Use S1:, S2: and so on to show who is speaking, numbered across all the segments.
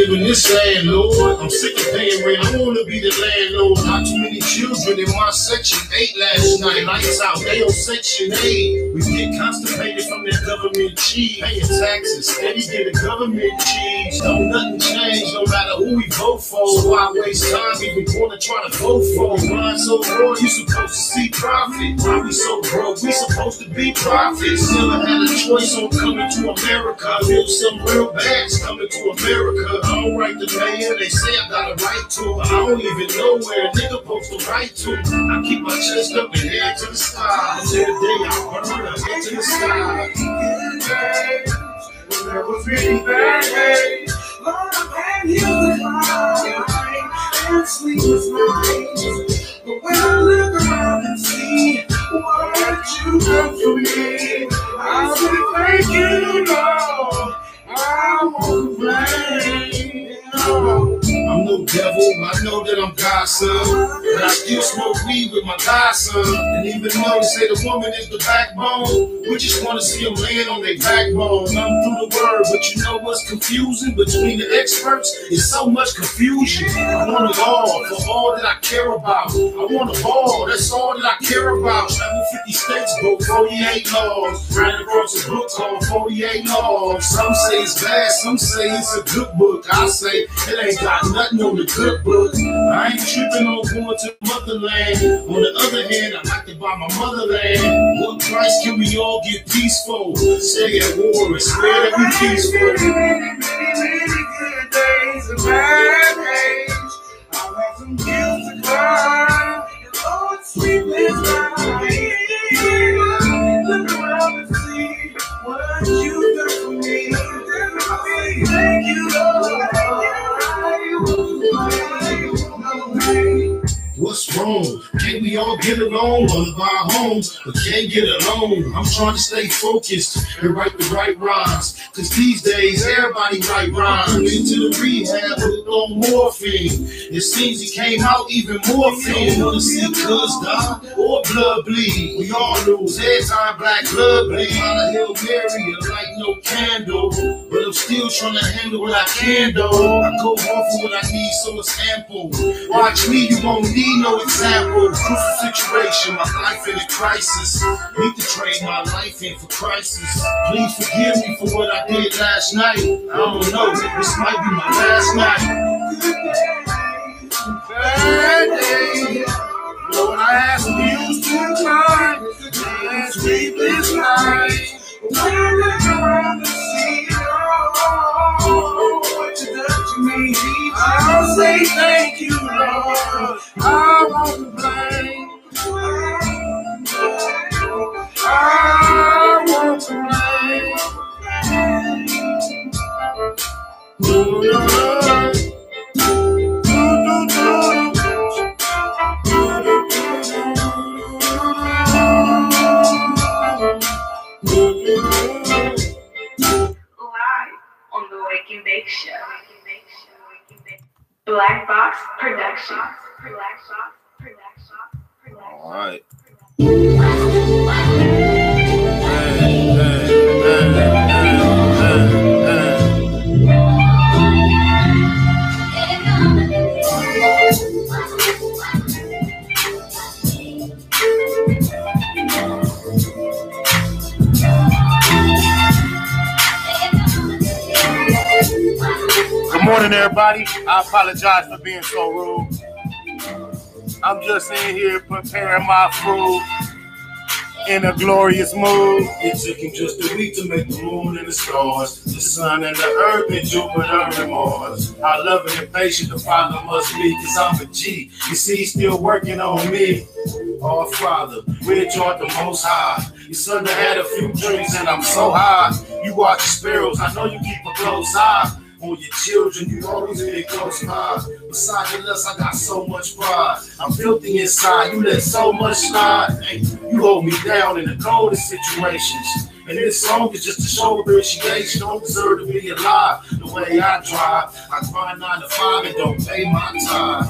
S1: live in this land, Lord. I'm sick of paying rent. I wanna be the landlord. Not too many children in my section 8 last night. Lights out, they on section 8. We get constipated from that government cheese. Paying taxes, steady get a government cheese. Don't nothing change, no matter who we vote for. So I waste time even wanna try to vote for. Grind so hard, you supposed to see profit. Why we so broke? We supposed to be prophets. Never had a choice on coming to America. I feel some real bads coming to America. I don't write the mayor, they say I got a right to. I don't even know where a nigga supposed to write to. I keep my chest up and head to the sky. Until the day I burn up into the sky. There was really bad days. Lord, I've had you to cry and sleepless nights. But when I look around and see what you done for me, I'll say thank you, Lord. I won't complain. I'm no devil, I know that I'm God's son, but I still smoke weed with my godson. And even though they say the woman is the backbone, we just want to see them laying on their backbone. I'm through the word, but you know what's confusing? Between the experts, is so much confusion. I want it all, for all that I care about. I want a ball, that's all that I care about. Travel 50 states, broke 48 laws. Ran across a book called 48 Laws. Some say it's bad, some say it's a good book. I say it ain't got nothing on the good book. I ain't tripping on going to motherland. On the other hand, I like to buy my motherland. What price can we all get peaceful? Stay at war and swear that we peaceful. Many good days and bad days. I've had some guilt to cry. And oh, it's sleepless night. Look around and see what you've done for me. Thank you, Lord. What's wrong? Can't we all get along? Love our homes, but can't get along. I'm trying to stay focused and write the right rhymes. Cause these days, everybody write rhymes. Into the rehab with on morphine. It seems he came out even more fiend. Wanna see cuz die or blood bleed. We all lose. Head time, black blood bleed. On a Hail Mary, like no candle. But I'm still trying to handle what I can, though. I go off of what I need, so it's ample. Watch me, you won't need no example. Crucial situation, my life in a crisis. Need to trade my life in for crisis. Please forgive me for what I did last night. I don't know, this might be my last night. Bad day, Lord, I ask you to climb and sleepless night. When I look around and see what you done to me, I'll say thank you, Lord. I won't complain. I won't complain.
S2: On the Wake and Bake Show. Black Box Productions.
S1: All right. Good morning, everybody. I apologize for being so rude. I'm just in here preparing my food in a glorious mood. It took him just a week to make the moon and the stars, the sun and the earth and Jupiter and Mars. How loving and patient the Father must be, cause I'm a G. You see, he's still working on me. Oh, Father, we enjoyed the Most High. Your son had a few drinks and I'm so high. You watch the sparrows, I know you keep a close eye on your children, you always been close by. Beside your lust, I got so much pride. I'm filthy inside, you let so much slide. Hey, you hold me down in the coldest situations. And this song is just to show appreciation. Don't deserve to be alive the way I drive. I grind 9 to 5 and don't pay my time.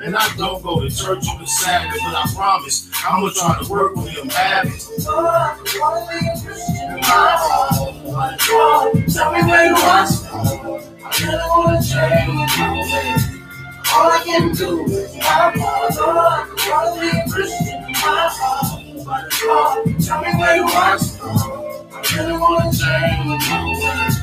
S1: And I don't go to church on the Sabbath, but I promise I'ma try to work on them habits. Tell me where you want. I never wanna change my ways. All I can do is my Lord. I wanna be a Christian in my heart. But it's hard. Tell me where do I start? I really wanna change my ways.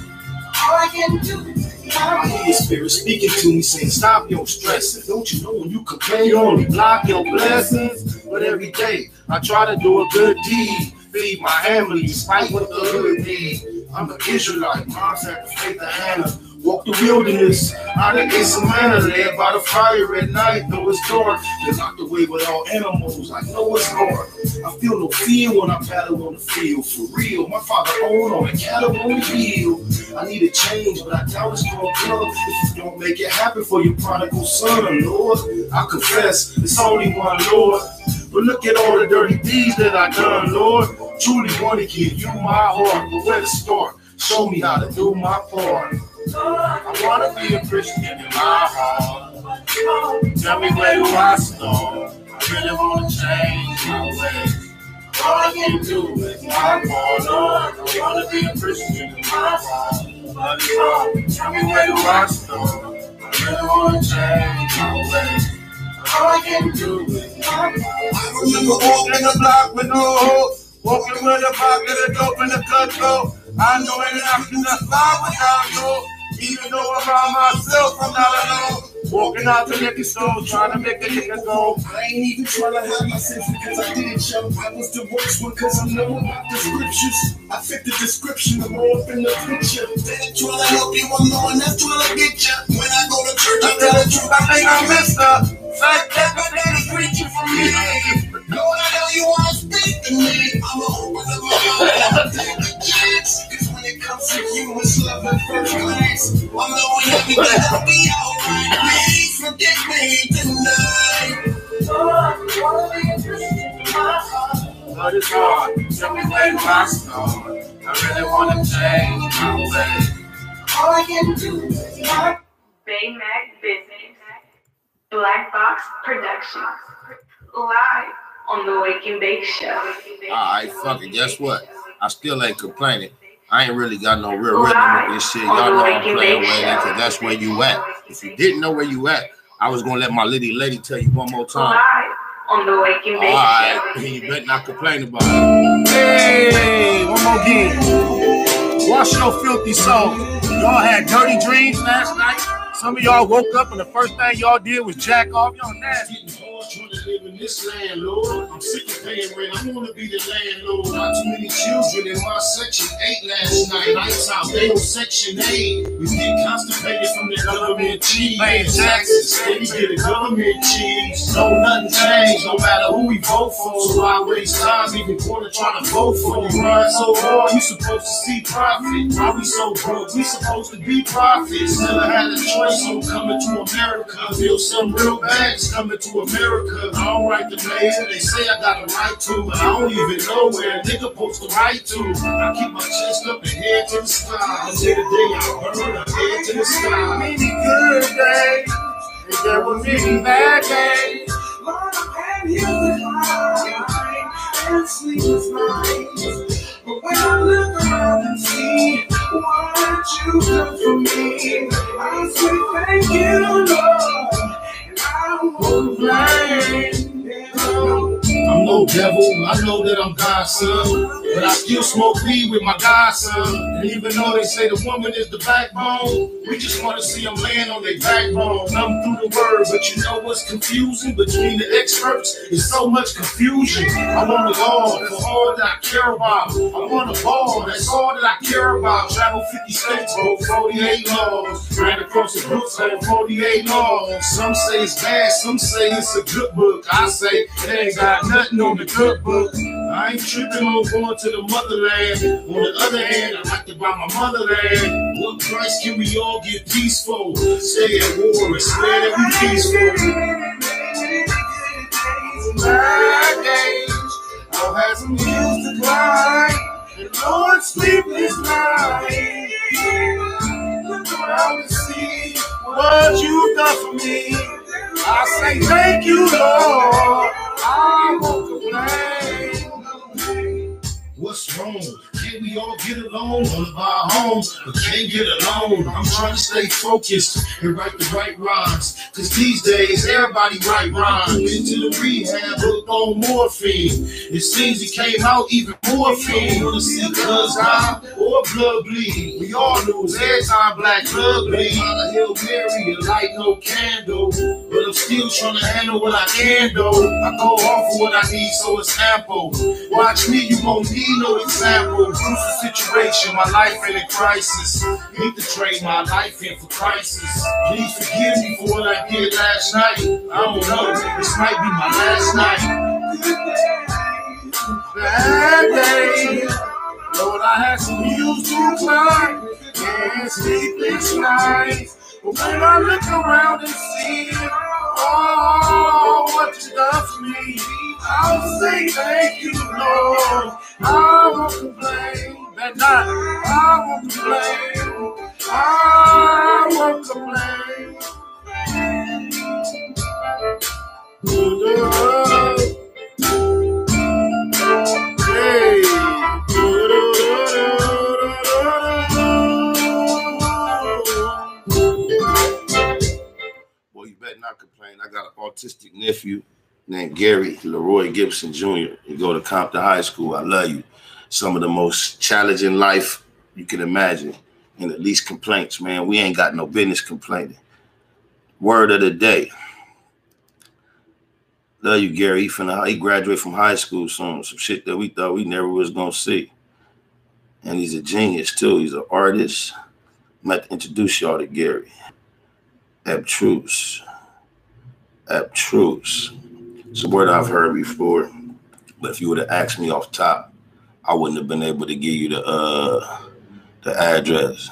S1: All I can do is I hear your spirit speaking to me, saying, stop your stressing. Don't you know when you complain, you only block your blessings? But every day, I try to do a good deed. Feed my family, despite what the hood need. I'm an Israelite, mom's had the faith of Hannah. Walk the wilderness, out of Savannah, led by the fire at night, though it's dark. They're locked away with all animals, like Noah's Ark. I feel no fear when I battle on the field, for real. My father owned on the cattle on the hill. I need a change, but I doubt it's gonna come if you don't make it happen for your prodigal son, Lord. I confess, it's only one Lord. But look at all the dirty deeds that I done, Lord. Truly want to give you my heart, but where to start? Show me how to do my part. I want to be a Christian in my heart. Tell me where do I start? I really want to change my ways. All I can do is my part. Lord, I want to be a Christian in my heart. But it's hard. Tell me where do I start? I really want to change my ways. All I can do is my part. I remember walking the block with no hope. Walking with a pocket of dope in the cut though. I know it after the fire without no. Even though I'm by myself, I'm not alone. Walking out the liquor store, trying to make a nigga go. I ain't even trying to hide my sins because I didn't show. I was the worst one because I know about the scriptures. I fit the description, I'm all up in the picture. They're trying to help you, I'm knowing that's trying to get you. When I go to church, I tell the truth, I think I messed up. Fact that my daddy's preaching for me. Lord, I know you want to speak to me. I'ma open the mouth and take a chance. Cause when it comes to you, it's love at first glance. I'm knowing everything'll be alright. Please forgive me tonight. Lord, I wanna be a Christian in my heart. But it's hard. Tell me where do I start? I really wanna change my ways. All I can do is my
S2: Baymax Business. Black Box Productions. Live on the Wake and Bake Show.
S3: Alright, fuck it. Guess what? I still ain't complaining. I ain't really got no real rhythm with this shit. Y'all know I'm playing with it because that's where you at. If you didn't know where you at, I was gonna let my little lady tell you one more time.
S2: Live on the Wake and Bake Show.
S3: Alright, you better not complain about it. Hey, one more again. Wash your filthy soul. Y'all had dirty dreams last night. Some of y'all woke up and the first thing y'all did was jack off. Y'all nasty.
S1: Trying to live in this land, Lord. I'm sick of paying rent. I want to be the landlord. Not too many children in my section 8 last night. Lights out, they on section 8. We get constipated from the government cheese. Paying taxes, steady get a government cheese. No, nothing changed, no matter who we vote for. So I waste time even quarter trying to vote for you. Run so hard, you supposed to see profit. Why we so broke? We supposed to be prophets. Never had a choice, so coming to America. Feel some real bags coming to America. I don't write the mail, they say I got a right to, but I don't even know where a nigga supposed to write to. I keep my chest up and head to the sky. Until the day I burn, I head to the sky.
S3: Many good days, and there were many bad days.
S1: Lord, I've had you in my mind and sleepless nights. But when I look around and see what you've done for me, I say thank you, Lord. I'm no devil, I know that I'm God's son, but I still smoke weed with my God's son. And even though they say the woman is the backbone, we just want to see them laying on their backbone. I'm through the word, but you know what's confusing? Between the experts, there's so much confusion. I want a Lord, that's all that I care about. I want a ball, that's all that I care about. Travel 50 states, broke 48 laws. Ran across the books, had 48 laws. Some say it's bad, some say it's a good book. I say it ain't got nothing on the good book. I ain't tripping on going to the motherland. On the other hand, I like to buy my motherland. What price can we all get peaceful? Stay at war and swear that we peaceful. My days, I've had some hills to climb, and Lord, sleepless night. Look around and see what you've done for me. I say thank you, Lord. I won't complain. What's wrong?
S3: say we all get along, all of our homes, but can't get along. I'm trying to stay focused and write the right rhymes, cause these days everybody write rhymes. Into the rehab, hooked on morphine. It seems he came out even more fiend. Wanna see cuz high or blood bleed. We all lose every time black blood bleed. A Hail Mary, a light no candle, but I'm still trying to handle what I can do. I go off of what I need, so it's ample. Watch me, you won't need no example. Who's the situation? My life in a crisis. Need to trade my life in for crisis. Please forgive me for what I did last night. I don't know, this might be my last night. Bad day. Lord, I had some hills to climb and sleepless nights. But when I look around and see oh, what you done for me, I'll say thank you, Lord. I won't complain. That night, I won't complain. I won't complain. Hey. Boy, you better not complain. I got an autistic nephew named Gary Leroy Gibson Jr. You go to Compton High School. I love you. Some of the most challenging life you can imagine. And the least complaints, man. We ain't got no business complaining. Word of the day. Love you, Gary. He graduated from high school soon. Some shit that we thought we never was going to see. And he's a genius, too. He's an artist. I'm about to introduce y'all to Gary. ABTRUSE. ABTRUSE. It's a word I've heard before. But if you would have asked me off top, I wouldn't have been able to give you the address.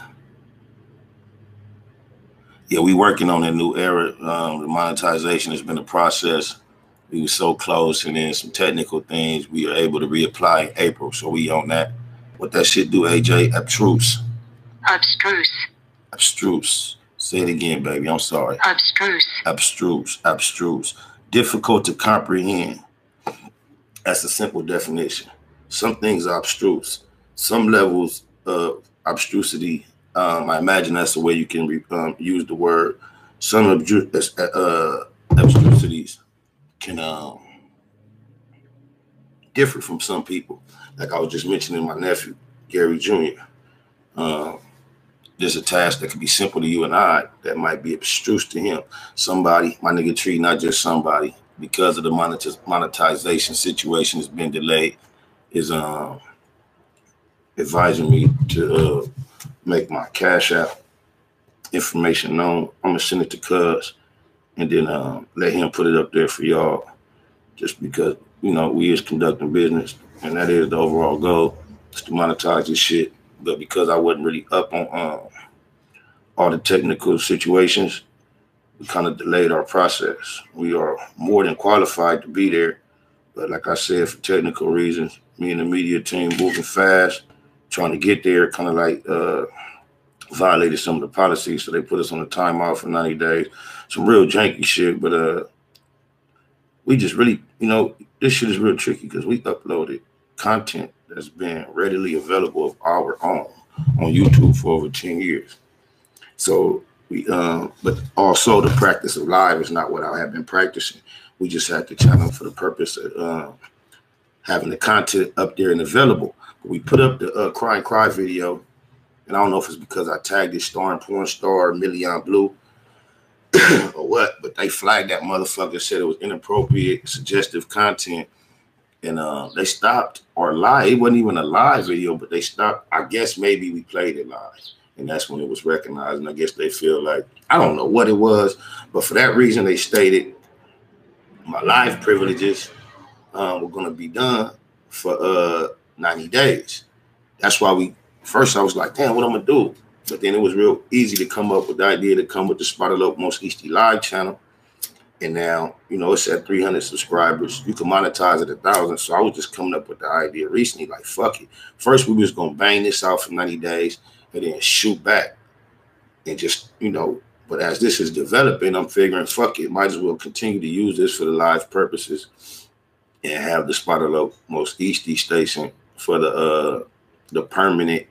S3: Yeah, we working on a new era. The monetization has been a process. We were so close, and then some technical things we were able to reapply in April. So we on that. What that shit do, AJ? ABTRUSE.
S4: ABTRUSE.
S3: ABTRUSE. Say it again, baby. I'm sorry.
S4: ABTRUSE.
S3: ABTRUSE. ABTRUSE. Difficult to comprehend. That's a simple definition. Some things are abstruse. Some levels of abstrusity, I imagine that's the way you can use the word. Some abstrusities can differ from some people. Like I was just mentioning my nephew, Gary Jr. There's a task that could be simple to you and I that might be abstruse to him. Somebody, my nigga Tree, not just somebody, because of the monetization situation has been delayed, is advising me to make my Cash App information known. I'm gonna send it to Cuz and then let him put it up there for y'all, just because, you know, we is conducting business and that is the overall goal, is to monetize this shit. But because I wasn't really up on all the technical situations, we kind of delayed our process. We are more than qualified to be there, but like I said, for technical reasons, me and the media team moving fast, trying to get there, kind of like violated some of the policies, so they put us on a timeout for 90 days. Some real janky shit, but we just really, you know, this shit is real tricky because we uploaded content that's been readily available of our own on YouTube for over 10 years. So we, but also the practice of live is not what I have been practicing. We just had the channel for the purpose of having the content up there and available. But we put up the Cry and Cry video, and I don't know if it's because I tagged this starring porn star Million Blue or what, but they flagged that motherfucker, said it was inappropriate, suggestive content. And they stopped our live. It wasn't even a live video, but they stopped. I guess maybe we played it live. And that's when it was recognized. And I guess they feel like, I don't know what it was, but for that reason, they stated my live privileges were going to be done for 90 days. That's why first I was like, damn, what I'm going to do? But then it was real easy to come up with the idea to come with the Spotted Up Most Easty Live channel. And now, you know, it's at 300 subscribers. You can monetize at 1,000. So I was just coming up with the idea recently, like, fuck it. First, we was going to bang this out for 90 days and then shoot back and just, you know, but as this is developing, I'm figuring, fuck it, might as well continue to use this for the live purposes and have the Spotted Up Most Easty station for the
S4: the permanent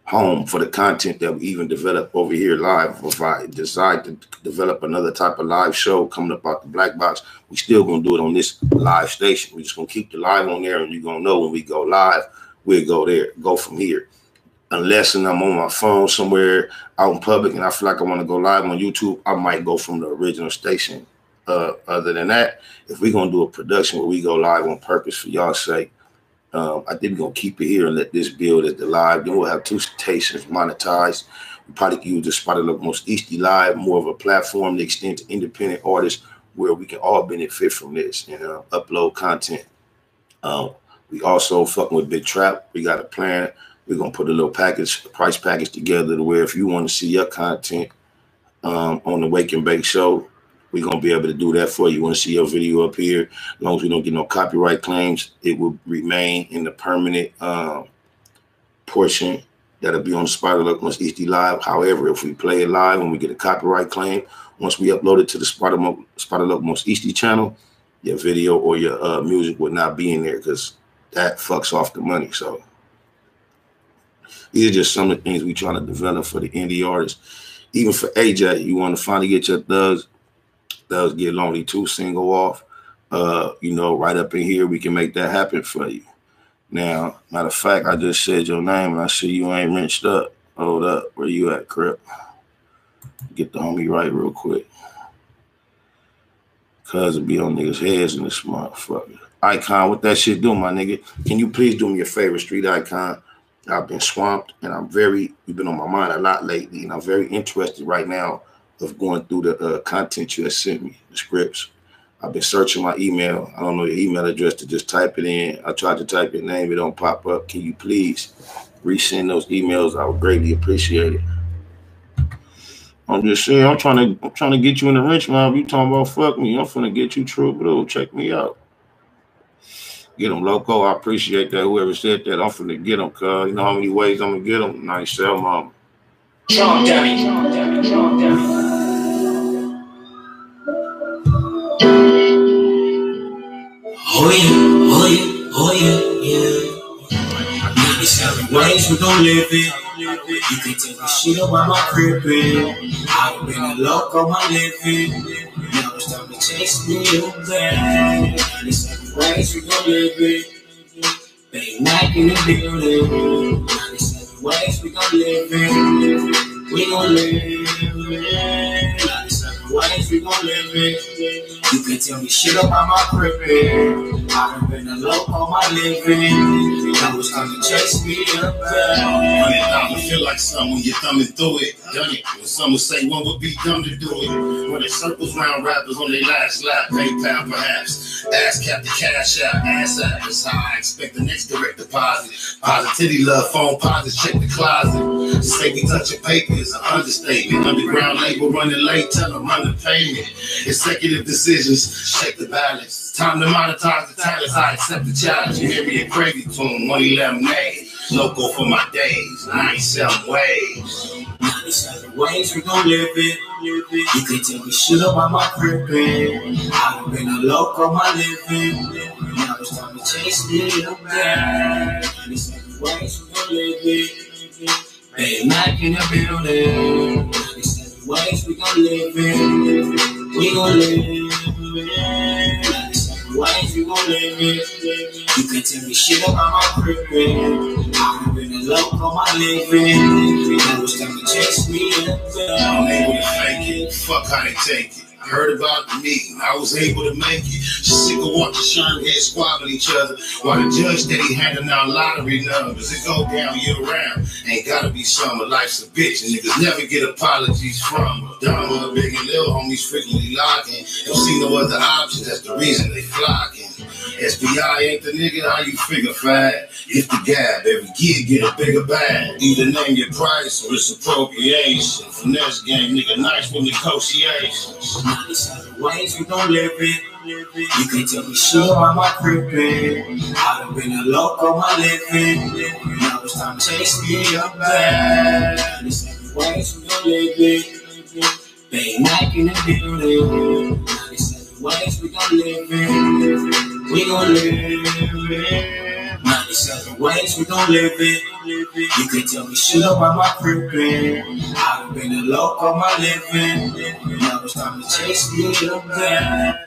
S4: home for the content that we even develop over here live. If I decide to develop another type of live show coming up out the black box, we still gonna do it on this live station. We're just gonna keep the live on there, and you're gonna know when we go live, we'll go there, go from here. Unless I'm on my phone somewhere out in public and I feel like I want to go live on YouTube, I might go from the original station. Other than that, if we're gonna do a production where we go live on purpose for y'all's sake, I think we're gonna keep it here and let this build as the live. Then we'll have 2 stations monetized. We probably can use the Spotted Look Most Easty Live, more of a platform to extend to independent artists where we can all benefit from this and upload content. We also fucking with Big Trap. We got a plan. We're gonna put a little price package together to where if you want to see your content on the Wake and Bake show, we're gonna be able to do that for you. You want to see your video up here, as long as we don't get no copyright claims, it will remain in the permanent portion that'll be on the Spotted Look Most Easty Live. However, if we play it live and we get a copyright claim, once we upload it to the Spotted Look Most Easty channel, your video or your music would not be in there because that fucks off the money. So these are just some of the things we trying to develop for the indie artists. Even for AJ, you want to finally get your Thugs Get Lonely 2 single off. Right up in here, we can make that happen for you. Now, matter of fact, I just said your name and I see you ain't rinsed up. Hold up, where you at, Crip? Get the homie right real quick. Cuz it be on niggas' heads in this motherfucker. Icon, what that shit do, my nigga? Can you please do me a favor, Street Icon? I've been swamped and you've been on my mind a lot lately, and I'm very interested right now of going through the content you have sent me, the scripts. I've been searching my email. I don't know your email address to just type it in. I tried to type your name, it don't pop up. Can you please resend those emails? I would greatly appreciate it. I'm just saying, I'm trying to get you in the wrench, man. You talking about fuck me? I'm finna get you Troubadour. Check me out. Get them, Loco. I appreciate that. Whoever said that, I'm finna get them, cuz. You know how many ways I'm gonna get them? Nice sell, mama.
S1: Trump Dummy. Oh yeah. 97 ways we gon' live it. You can tell me shit about my crib. I've been a loco my living. Now it's time to chase me away. 97 ways we gon' live it. They night in the building. 97 ways we gon' live it. We gon' live it. 97 ways we gon' live it. You can tell me shit about my crib. I've been a loco my living. Now it's time to chase me up there.
S4: $100 feel like something when you're thumbing through it. Done it. When some would say one would be dumb to do it. When it circles round rappers on their last lap, PayPal perhaps. Ass cap the cash out, ass out. That's how I expect the next direct deposit. Positivity, love, phone posits, check the closet. Say we touching paper is an understatement. Underground label running late, tell them run the payment. Executive decisions, check the balance. Time to monetize the talents, I accept the challenge. You hear me a crazy tune, 111 lemonade. Loco for my days, 97 ways.
S1: 97 ways we gon' live it. You can tell me shit about my crib. I've been a loco my living. Now it's time to chase me up there. 97 ways we gon' live it. They Mac in the building. 97 ways we gon' live it. We gon' live it. 97 ways we gon' live it. You can tell me shit about my crib. I've been a loco my living. Now it's time to chase me up there.
S4: I'm able to fake it. Fuck how they take it. I heard about the meeting. I was able to make it. Just sick of watching Sherm heads squabbling each other while the judge steady handing out lottery numbers. It go down year round. Ain't gotta be summer. Life's a bitch and niggas never get apologies from her. Dumb, big and little homies frequently locking. Don't see no other options. That's the reason they flocking. SBI ain't the nigga, how you figure fat? If the gab, every kid get a bigger bag. Either name your price or it's appropriation. Finesse game, nigga, nice with negotiations.
S1: 97 ways we gon' live it. You can tell me shit about my crib. I've been a loco my living. Now it's time to chase me up there. 97 ways we gon' live it. They Nike in the building. 97 ways we gon' live it. We gon' live it. 97 ways we gon' live it. You can tell me shit about my crippin'. I've been a loc on my living. Now it's time to chase me again.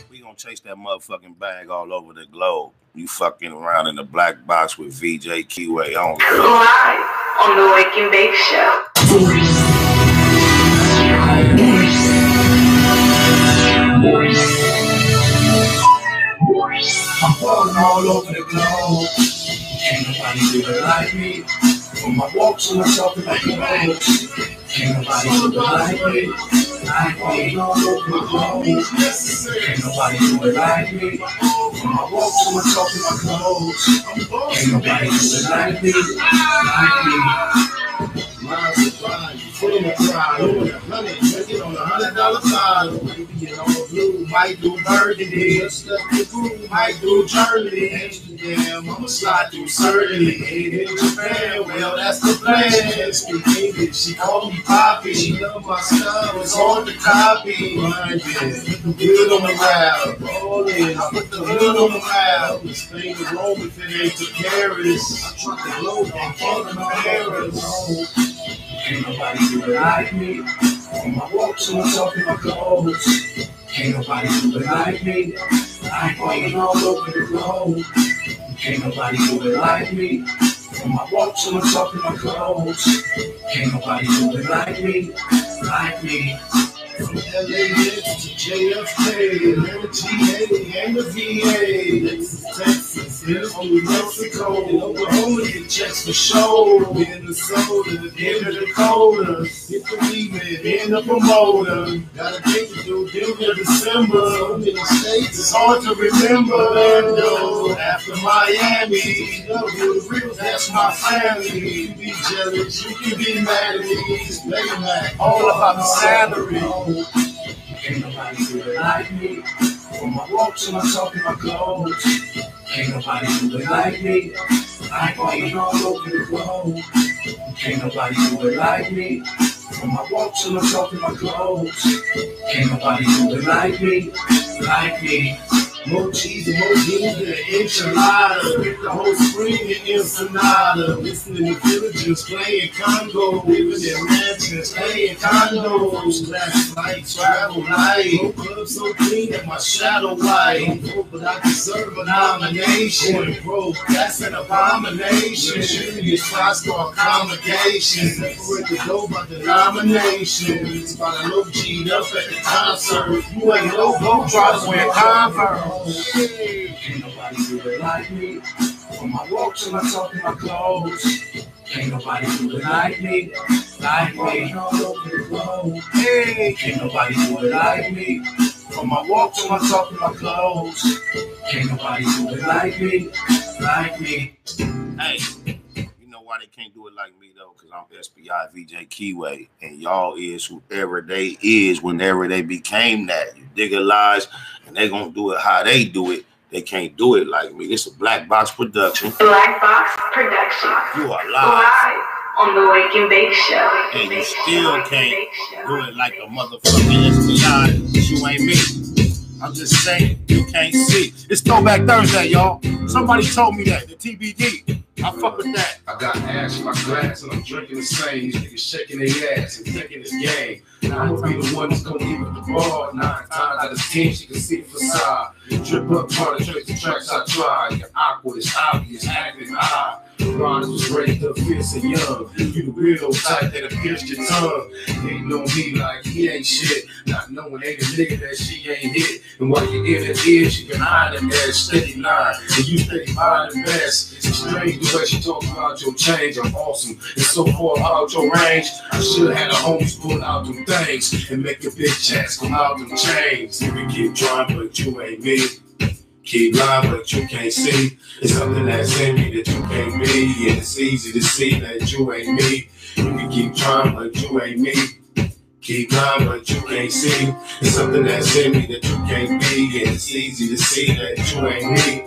S4: We gonna chase that motherfucking bag all over the globe. You fucking around in the black box with VJ Keyway on.
S2: Live on the Wake and Bake Show.
S1: I'm falling all over the globe. Ain't nobody do it like me. From my walks to myself in my clothes. Ain't nobody do it like me. I'm falling all over the globe. Ain't nobody do it like me. From my walks to myself in my clothes. Ain't nobody do it like me. Miles of flying, full of my pride, over the 100, make it on $100 bottle. Maybe on blue, might do burgundy, stuff the groove, might do Germany, Amsterdam, I'ma slide through certainly. Ain't in Japan, well that's the plan. Speak English, she called me Poppy, she love my style, it's hard to copy. Mine did, put the good on the rap, all in, I put the hood on the rap. Spain to Rome if it ain't to Paris. I truck the globe, I'm falling on Paris. Ain't nobody do it like me. From my walks to myself in my clothes. Ain't nobody do it like me. I'm falling all over the globe. Ain't nobody do it like me. From my walks to myself in my clothes. Ain't nobody do it like me. Like me. From LAX to JFK, and the GA, and the VA, Texas, only Mexico, Oklahoma, get checks for show, Minnesota, in the Dakota, get the weed, in the promoter, got a thing to do, Denver, December, so many states, it's hard to remember, Orlando, after Miami, that's my family, you can be jealous, you can be mad at me, it's Mac, all about the salary. Ain't nobody do it like me. From my walks to my talk and my clothes. Ain't nobody do it like me. I'm falling all over the globe. Ain't nobody do it like me. From my walks to my talk and my clothes. Ain't nobody do it like me. Like me. More cheese and more beans than an enchilada. Spent the whole spring in Ensenada. Listening to villagers playing Congo. Living in mansions, playing condos. Last night, travel light. No club so clean that my shadow white. But I deserve a nomination. Bro, that's an abomination. Serious spots for accommodation. Separate the dough by denominations. By the low G'd up at the concert. You ain't no go try to wear Converse. Ain't nobody do it like me. From my walks to my talk and my clothes. Ain't nobody do it like me. Like me. All over the globe. Hey, ain't nobody do it like me. From my walks to my talk and my clothes. Ain't nobody do it like me. Like me.
S4: Hey, you know why they can't do it like me though? Because I'm SBI VJ Keyway, and y'all is whoever they is whenever they became that. You dig a lies, and they gonna do it how they do it. They can't do it like me. This is a Black Box production.
S2: Black Box Production.
S4: You are live
S2: on the Wake and Bake Show.
S4: And you still can't do it like a motherfucking SBI. You ain't me. I'm just saying, you can't see. It's Throwback Thursday, y'all. Somebody told me that, the TBD. I fuck with that.
S5: I got ash in my glass and I'm drinking the same. These niggas shaking their ass and thinking it's game. Now I'm gonna be the one that's gonna leave at the bar. 9 times out of 10, she can see the facade. Trip up, try to trace the tracks I tried. You're awkward, it's obvious, acting odd. Ronald was raised up fierce and young. You the weirdo type that'll pierce your tongue. Ain't know me like he ain't shit. Not knowing ain't a nigga that she ain't hit. And while you in her ear, she behind him that steady line. And you steady behind the best. It's strange the way she talk about your change. I'm awesome. It's so far out your range. I should have had a homies pull out them things and make your bitch ass come out them chains. You can keep trying, but you ain't me. Keep lying, but you can't see. It's something that's in me that you can't be. And it's easy to see that you ain't me. You can keep trying, but you ain't me. Keep lying, but you can't see. It's something that's in me that you can't be. And it's easy to see that you ain't me.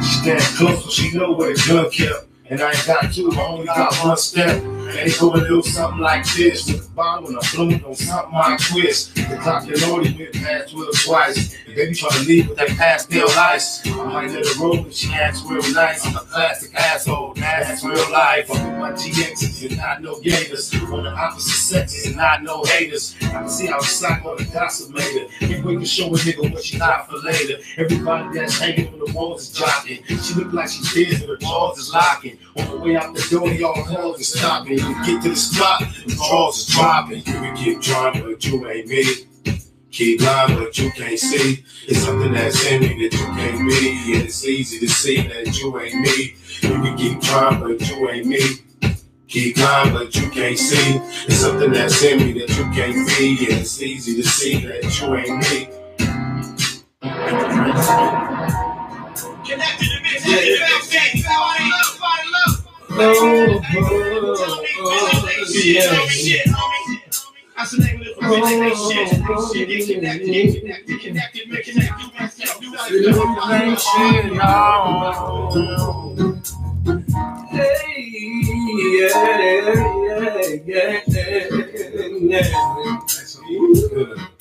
S5: She stand close so she know where the gun kept. And I ain't got two, I only got one step. And it go a little something like this. With the bottle and a bloom on something I twist. The clock had already been past 12 twice. The baby trying to leave with that pastel ice. I might let her roll if she acts real nice. I'm a classic asshole, that's real life. I'm with my GXs and not no gators. On the opposite sexes and not no haters. I can see how it's psycho on the gossip later. If we can show a nigga what she got for later. Everybody that's hanging on the walls is jocking. She look like she's busy, but the jaws is locking. On the way out the door, y'all calls is stopping. You get to the spot, the jaws is dropping. You can keep trying, but you ain't me. Keep lying, but you can't see. It's something that's in me that you can't be. And it's easy to see that you ain't me. You can keep trying, but you ain't me. Keep lying, but you can't see. It's something that's in me that you can't be. And it's easy to see that you ain't me. That's the name of the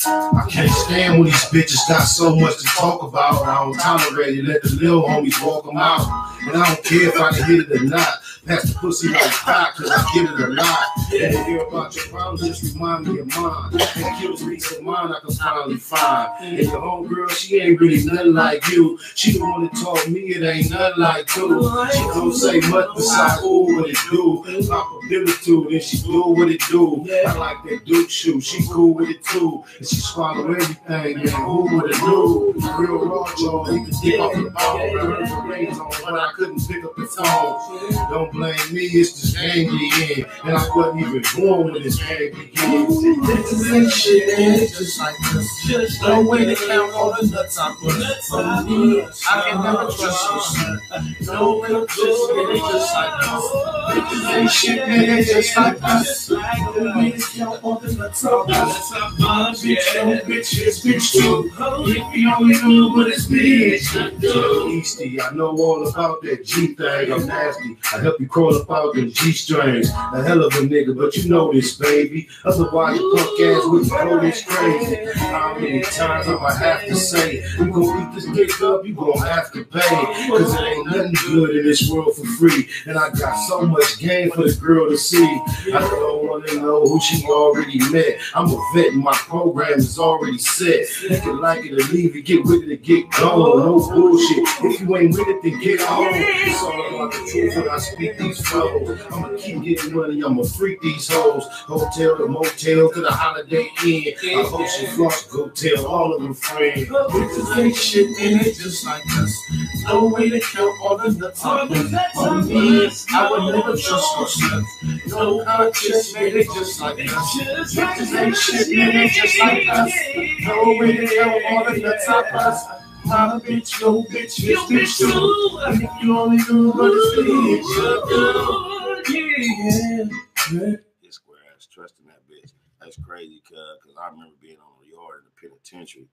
S5: I can't stand when these bitches got so much to talk about. I don't tolerate it. Let the little homies walk them out. And I don't care if I can hit it or not. Pass the pussy like cock, cause I get it a lot. And to hear about your problems, just remind me of mine. And kills me of mine, I can finally find. And your homegirl, she ain't really nothing like you. She the one that taught me it ain't nothing like you. She don't say much besides ooh what it do. Pop a bill or two, then she do what it do. I like that Duke shoe, she cool with it too. And she swallow everything, man, who would it do? Real raw, y'all, you can get off the ball. I heard the rings on, but I couldn't pick up the phone. Don't blame me, it's this game we in. And I wasn't even born when this game begins.
S1: This ain't shit, man, it's just like this. Just no way to count all the nuts I put on me. I can never trust you, son. No way to just get it just like this. This ain't shit, man, it's just like us. No way to count all the nuts I put on me. Bitch, no bitch, it's bitch too. If you only knew what it's bitch do.
S5: Easty, I know all about that G thing. I'm nasty. I help you crawl up out them G strings. A hell of a nigga, but you know this, baby. Otherwise, your punk ass wouldn't go this crazy. How many times I'ma have to say, you gon' eat this dick up, you gon' have to pay. Cause it ain't nothing good in this world for free. And I got so much game for the girl to see. I don't wanna know who she already met. I'm a vet and my program is already set. You can like it or leave it, get with it or get gone. No bullshit. If you ain't with it, then get on. It's all about the truth when I speak these flows. I'ma keep getting money, I'ma freak these hoes. Hotel to motel to the Holiday Inn. I hope she floss, go tell all of her friends.
S1: Bitches ain't shit, and they just like us. No way to count all the nuts I put on me. I would never trust myself. No conscience, man, they just like us. Bitches ain't shit, man, they just like us. No way to count all the nuts I bust. My bitch, no bitch, this bitch too. And if you only knew what it's bitch,
S4: It's square ass trusting that bitch. That's crazy, cuz I remember being on the yard in the penitentiary,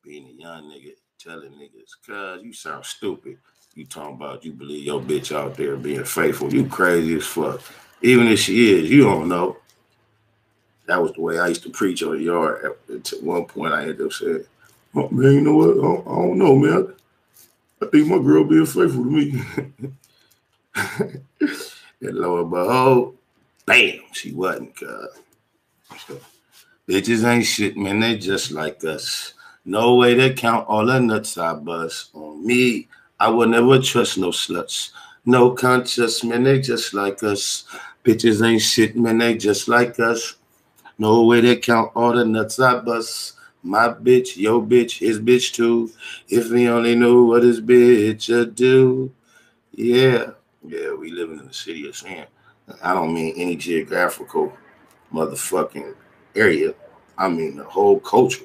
S4: being a young nigga, telling niggas, cuz you sound stupid. You talking about you believe your bitch out there being faithful. You crazy as fuck. Even if she is, you don't know. That was the way I used to preach on the yard. At one point, I ended up saying, oh, man, you know what? I don't know, man. I think my girl being faithful to me. And lo and behold, bam, she wasn't, cuz. So, bitches ain't shit, man. They just like us. No way to count all the nuts I bust. On me, I would never trust no sluts. No conscience, man. They just like us. Bitches ain't shit, man. They just like us. No way to count all the nuts I bust. My bitch, your bitch, his bitch too. If he only knew what his bitch would do. Yeah. Yeah, we living in the city of sin. I don't mean any geographical motherfucking area. I mean the whole culture.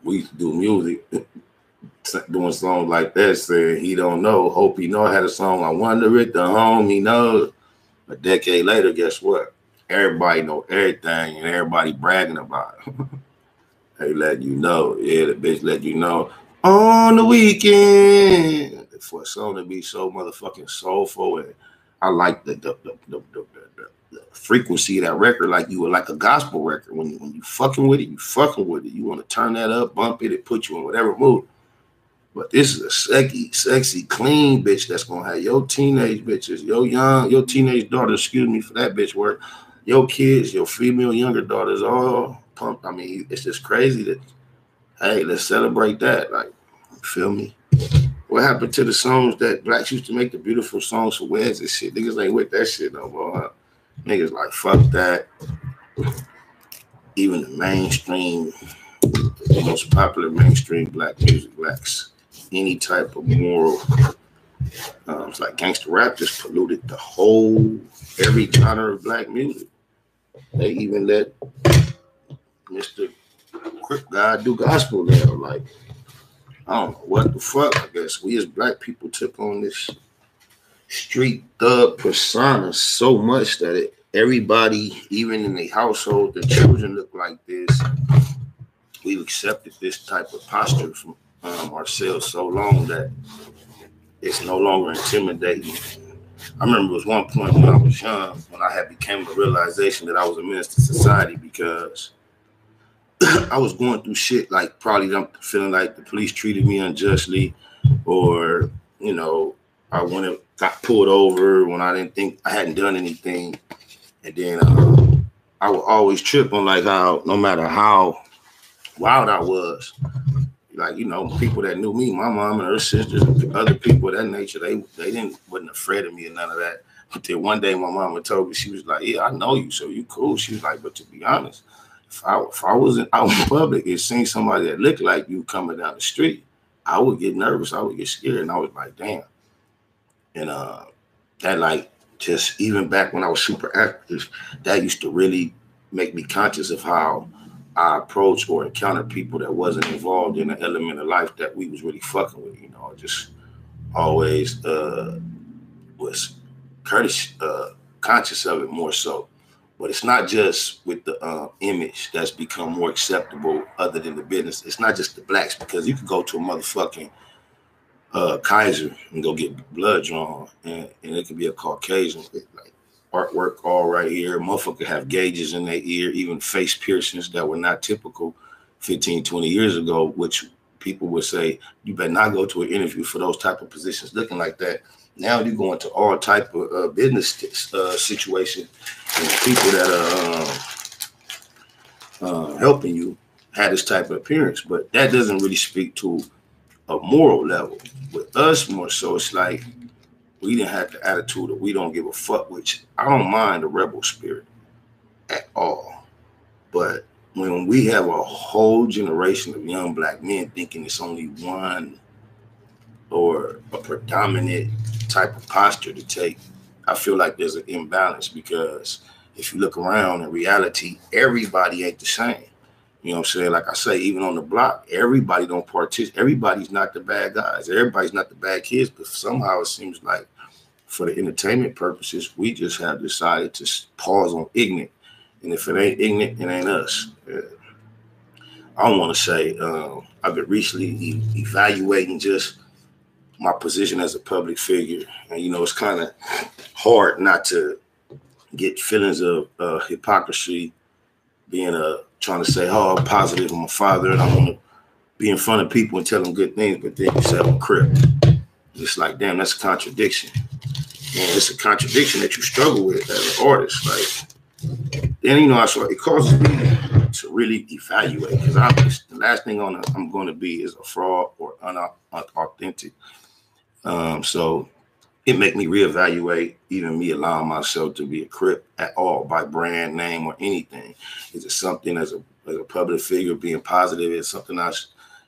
S4: We used to do music, doing songs like that, saying he don't know, hope he know. I had a song, I wonder if the homie knows. A decade later, guess what? Everybody know everything and everybody bragging about it. They let you know. Yeah, the bitch let you know. On the weekend. for a song to be so motherfucking soulful, and I like the frequency of that record, like you were like a gospel record. When you fucking with it, you fucking with it. You want to turn that up, bump it, put you in whatever mood. But this is a sexy, clean bitch that's gonna have your teenage bitches, your teenage daughters, excuse me for that bitch word, your kids, your female younger daughters all pumped. I mean, it's just crazy that, hey, let's celebrate that. Like, you feel me? What happened to the songs that blacks used to make, the beautiful songs for weddings and shit? Niggas ain't with that shit no more, huh? Niggas like, fuck that. Even the mainstream, the most popular mainstream black music lacks any type of moral. It's like gangster rap just polluted every genre of black music. They even let Mr. Crip guy do gospel now. Like, I don't know what the fuck. I guess we as black people took on this street thug persona so much that everybody, even in the household, the children look like this. We've accepted this type of posture from ourselves so long that it's no longer intimidating. I remember it was one point when I was young, when I had became a realization that I was a menace to society, because I was going through shit like probably I'm feeling like the police treated me unjustly, or, you know, I got pulled over when I didn't think I hadn't done anything. And then I would always trip on like how, no matter how wild I was, like, you know, people that knew me, my mom and her sisters and other people of that nature, they wasn't afraid of me and none of that. But then one day my mama told me, she was like, yeah, I know you, so you cool. She was like, but to be honest, if I wasn't out in public and seen somebody that looked like you coming down the street, I would get nervous. I would get scared. And I was like, damn. And that, like, just even back when I was super active, that used to really make me conscious of how I approach or encounter people that wasn't involved in an element of life that we was really fucking with. You know, just always was conscious of it more so. But it's not just with the image that's become more acceptable other than the business. It's not just the blacks, because you can go to a motherfucking Kaiser and go get blood drawn, and it could be a Caucasian with like artwork all right here. Motherfucker have gauges in their ear, even face piercings that were not typical 15, 20 years ago, which people would say, you better not go to an interview for those type of positions looking like that. Now you go into all type of business situation, and people that are helping you have this type of appearance. But that doesn't really speak to a moral level. With us, more so, it's like we didn't have the attitude that we don't give a fuck, which I don't mind the rebel spirit at all. But when we have a whole generation of young black men thinking it's only one or a predominant type of posture to take, I feel like there's an imbalance, because if you look around, in reality, everybody ain't the same. You know what I'm saying? Like I say, even on the block, everybody don't participate. Everybody's not the bad guys. Everybody's not the bad kids. But somehow it seems like for the entertainment purposes, we just have decided to pause on ignorant. And if it ain't ignorant, it ain't us. I don't want to say I've been recently evaluating just my position as a public figure. And, you know, it's kind of hard not to get feelings of hypocrisy, being trying to say, oh, I'm positive, I'm a father, and I want to be in front of people and tell them good things, but then you say I'm a Crip. It's like, damn, that's a contradiction. And it's a contradiction that you struggle with as an artist. Like, then, you know, it causes me to really evaluate, because the last thing I'm going to be is a fraud or unauthentic. So it make me reevaluate even me allowing myself to be a Crip at all, by brand name or anything. Is it something as a public figure being positive? Is something I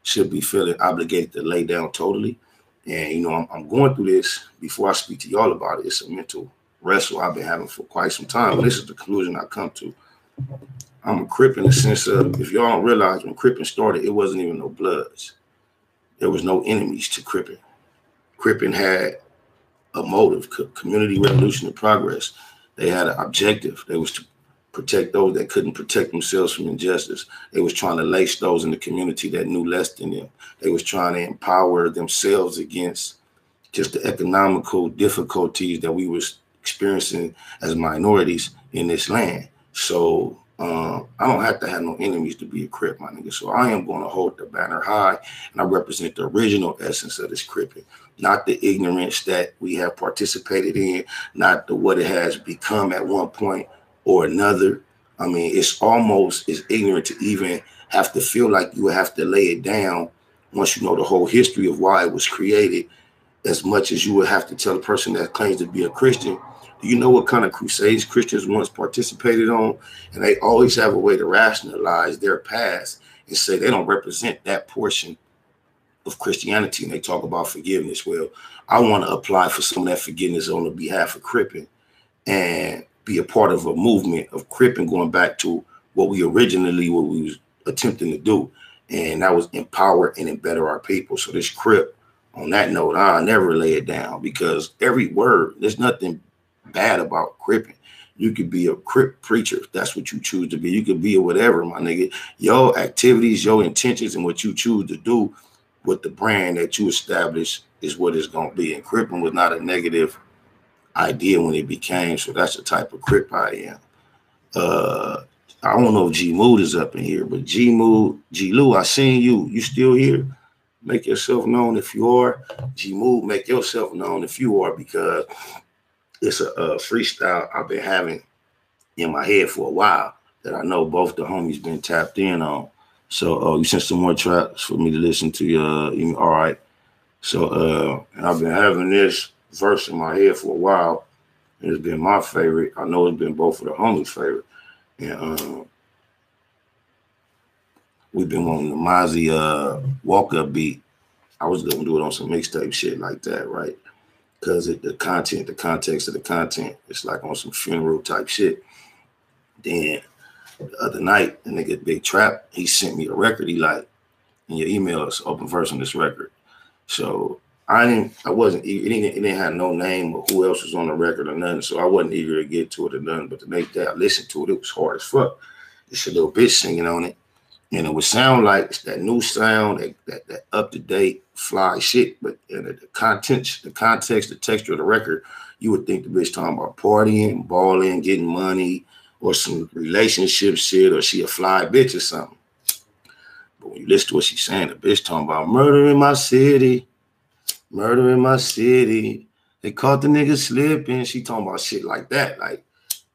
S4: should be feeling obligated to lay down totally? And, you know, I'm going through this. Before I speak to y'all about it, it's a mental wrestle I've been having for quite some time. And this is the conclusion I come to. I'm a Crip in the sense of, if y'all don't realize, when Cripping started, it wasn't even no Bloods. There was no enemies to Cripping. Cripping had a motive, community revolution and progress. They had an objective. They was to protect those that couldn't protect themselves from injustice. They was trying to lace those in the community that knew less than them. They was trying to empower themselves against just the economical difficulties that we was experiencing as minorities in this land. So I don't have to have no enemies to be a Crip, my nigga. So I am going to hold the banner high, and I represent the original essence of this Cripping, not the ignorance that we have participated in, not the what it has become at one point or another. I mean, it's almost as ignorant to even have to feel like you have to lay it down once you know the whole history of why it was created, as much as you would have to tell a person that claims to be a Christian, do you know what kind of crusades Christians once participated on? And they always have a way to rationalize their past and say they don't represent that portion of Christianity. And they talk about forgiveness. Well, I want to apply for some of that forgiveness on the behalf of Crippin and be a part of a movement of Crippin going back to what we was attempting to do. And that was empower and embetter our people. So this Crip, on that note, I'll never lay it down, because every word, there's nothing bad about Cripping. You could be a Crip preacher if that's what you choose to be. You could be a whatever, my nigga. Your activities, your intentions, and what you choose to do with the brand that you establish is what it's going to be. And Cripping was not a negative idea when it became. So that's the type of Crip I am. I don't know if G Mood is up in here, but G Mood, G Lou, I seen you. You still here? Make yourself known if you are. G Mood, make yourself known if you are, because it's a freestyle I've been having in my head for a while that I know both the homies been tapped in on. So you sent some more tracks for me to listen to. All right. So and I've been having this verse in my head for a while. And it's been my favorite. I know it's been both of the homies' favorite. And we've been wanting the Mozzie walk-up beat. I was gonna do it on some mixtape shit like that, right? Because the content, the context of the content, it's like on some funeral type shit. Then the other night, the nigga Big Trap, he sent me a record. He like, in your email, it's open verse on this record. So it didn't have no name or who else was on the record or nothing. So I wasn't eager to get to it or nothing. But the next day I listened to it, it was hard as fuck. It's a little bitch singing on it. And it would sound like that new sound, that up-to-date fly shit. But in the context, the texture of the record, you would think the bitch talking about partying, balling, getting money, or some relationship shit, or she a fly bitch or something. But when you listen to what she's saying, the bitch talking about murder in my city, murder in my city. They caught the nigga slipping. She talking about shit like that, like,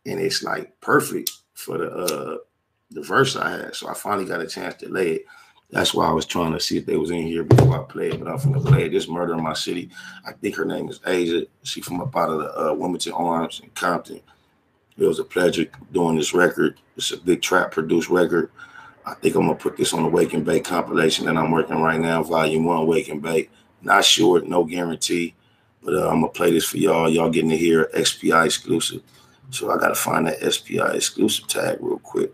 S4: and it's like perfect for the verse I had. So I finally got a chance to lay it. That's why I was trying to see if they was in here before I play it, but I'm finna play it. This Murder in My City. I think her name is Asia. She from up out of the Wilmington Arms in Compton. It was a pleasure doing this record. It's a Big Trap produced record. I think I'm gonna put this on the Wake and Bake compilation that I'm working right now, Volume 1, Wake and Bake. Not sure, no guarantee, but I'm gonna play this for y'all. Y'all getting to hear SPI exclusive. So I gotta find that SPI exclusive tag real quick.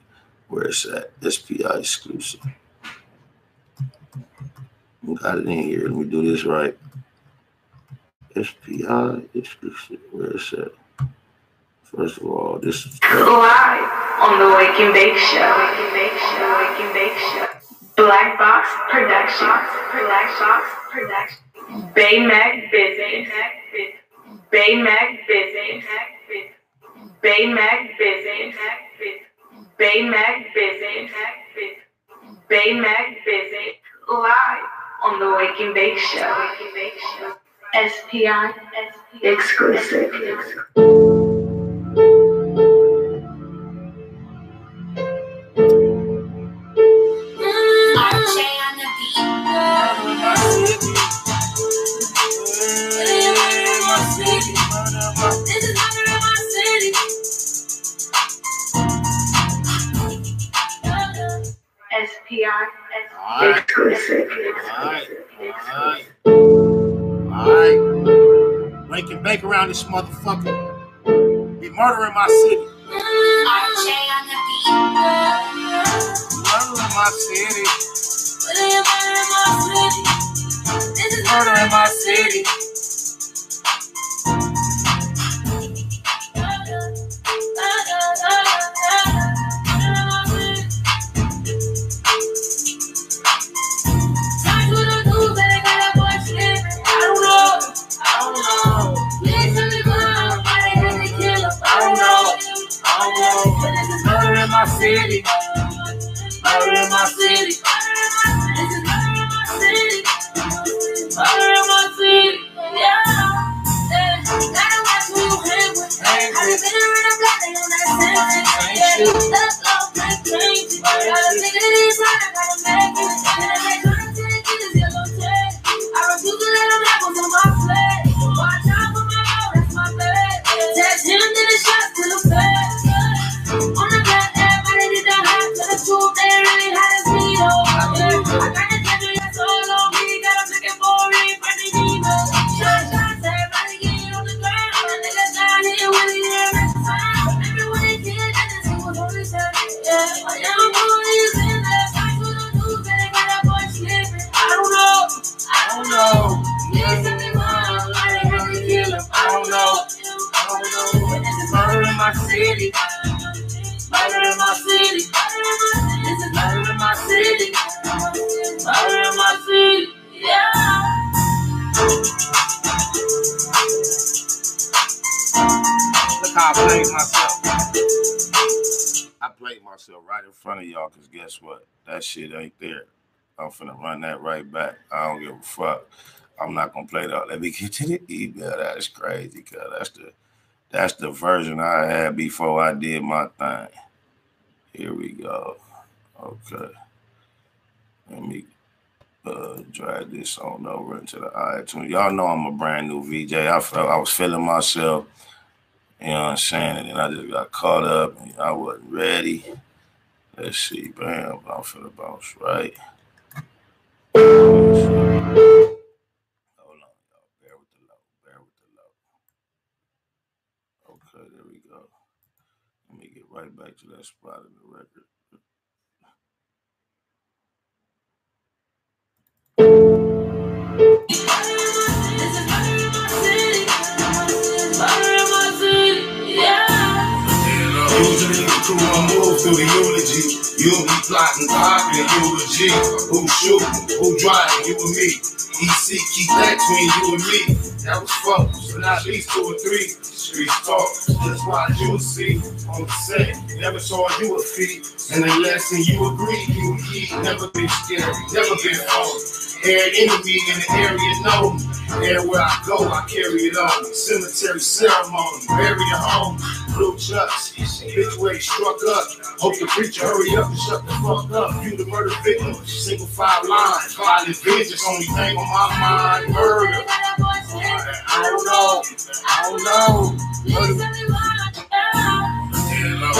S4: Where it's at, SPI exclusive. We got it in here. Let me do this right. SPI exclusive. Where it's at? First of all, this is
S2: live on the Wake and Bake Show. Wake and Bake Show. Wake and Bake Show. Black Box Productions. Black Box Productions. Baymac Business. Baymac Business. Baymac Business. Baymac Business. Baymac Business. Live on the Wake and Bake Show. SPI exclusive. SPI exclusive.
S3: All right. Wake and bake around this motherfucker. Be murdering my city. Murder in my city. Murder in my city.
S1: Murder in my city. This is murder in my city. Murder in my city. Yeah. Gotta watch who you hang with. I've been around the block, they on that same shit. Let's go, play crazy. Gotta think of these right, I gotta make it. And I make content, get this yellow tag. I refuse to let them have on my flag. Watch out for my mouth, that's my bag. Text him, then the shots to the back. On the back, everybody did the hot. To the truth, they really hot as me, though. I got the country that's all on me. Got them looking for a ring, but they need me. Shots, everybody get on the ground. My niggas down here with it here at the time. Everyone they did, that just was only time. Yeah, my young boys in there. Fight for the news, they got that boy slipping. I don't know. Please tell me why they had to kill him. I don't know. But this is murder in my city. Murder in my city. This is murder in my city. Murder in my city. Yeah.
S4: Look how I played myself. I played myself right in front of y'all, because guess what? That shit ain't there. I'm finna run that right back. I don't give a fuck. I'm not gonna play that. Let me get to the email. That's crazy, cause that's the version I had before I did my thing. Here we go. Okay. Let me drag this on over into the iTunes. Y'all know I'm a brand new VJ. I was feeling myself, you know what I'm saying? And then I just got caught up and I wasn't ready. Let's see, bam, I'm finna bounce right. Hold on, y'all. Bear with the low. Okay, there we go. Let me get right back to that spot in the record.
S5: Usually the crew will move through the eulogy. You'll be plotting, popping, eulogy. Who shooting, who driving, you and me. EC, keep that between you and me. That was folks, but not at least 2 or 3. Street talk, that's why you will see. On the set, never saw you a feat. And unless you agree, you and he never been scary, never been phony. Air enemy in the area know me. Everywhere I go, I carry it on. Cemetery ceremony, bury your home. Blue chucks, bitch where he struck up. Hope the preacher hurry up and shut the fuck up. You the murder victim, single 5 lines. Violent vengeance, only thing on my mind, murder. I don't know.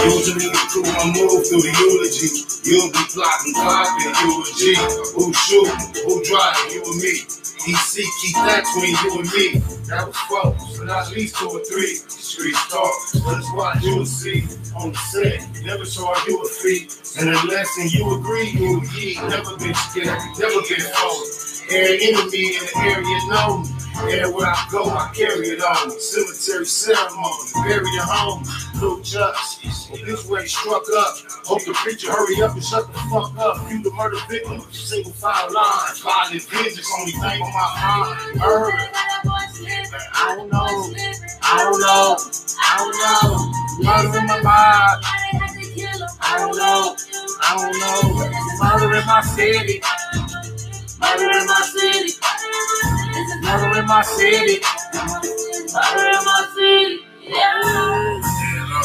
S5: Usually the crew will move through the eulogy. You'll be plotting, popping, eulogy. Who shooting, who driving, you and me. EC, keep that between you and me. That was folks, but not at least 2 or 3. Street talk, that's why you will see. On the set, never saw you a feat. And unless you agree, you and he never been scared, never been phony. Air enemy in the area know me. Everywhere I go, I carry it on me. Cemetery ceremony, bury your home. Blue chucks, this way struck up. Hope the preacher hurry up and shut the fuck up. You the murder victim, single 5 lines. Violent vengeance, only thing on my mind. Murder. I don't know. Murder in my mind. I don't know. Murder in my city. Murder in my city. Murder in my city. Murder in my city. Yeah.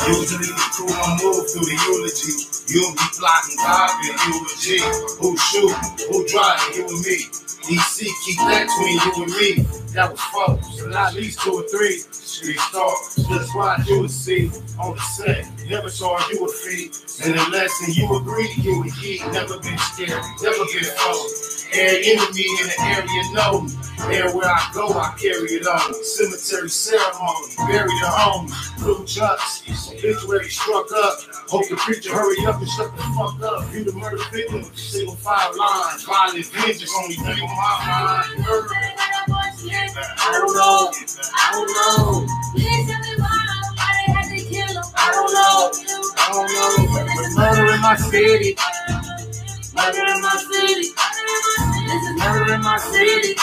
S5: Usually the crew will move through the eulogy. You'll be plotting, popping, eulogy. Who shooting, who driving, you and me. EC, keep that between you and me. That was folks, but not at least 2 or 3. Street talk, that's why you would see. On the set, never saw you a feat. And unless you agree, you and he never been scared, never been phony. Air enemy in the area know me. Everywhere I go, I carry it on me. Cemetery ceremony, bury your home. Blue chucks, bitch where he struck up. Hope the preacher hurry up and shut the fuck up. You the murder victim, single 5 lines. Violent vengeance, only thing on my mind. Murder. I don't know. Please tell me why they had to kill him. I don't know. Murder in my city. Murder in my city. This is murder in my city.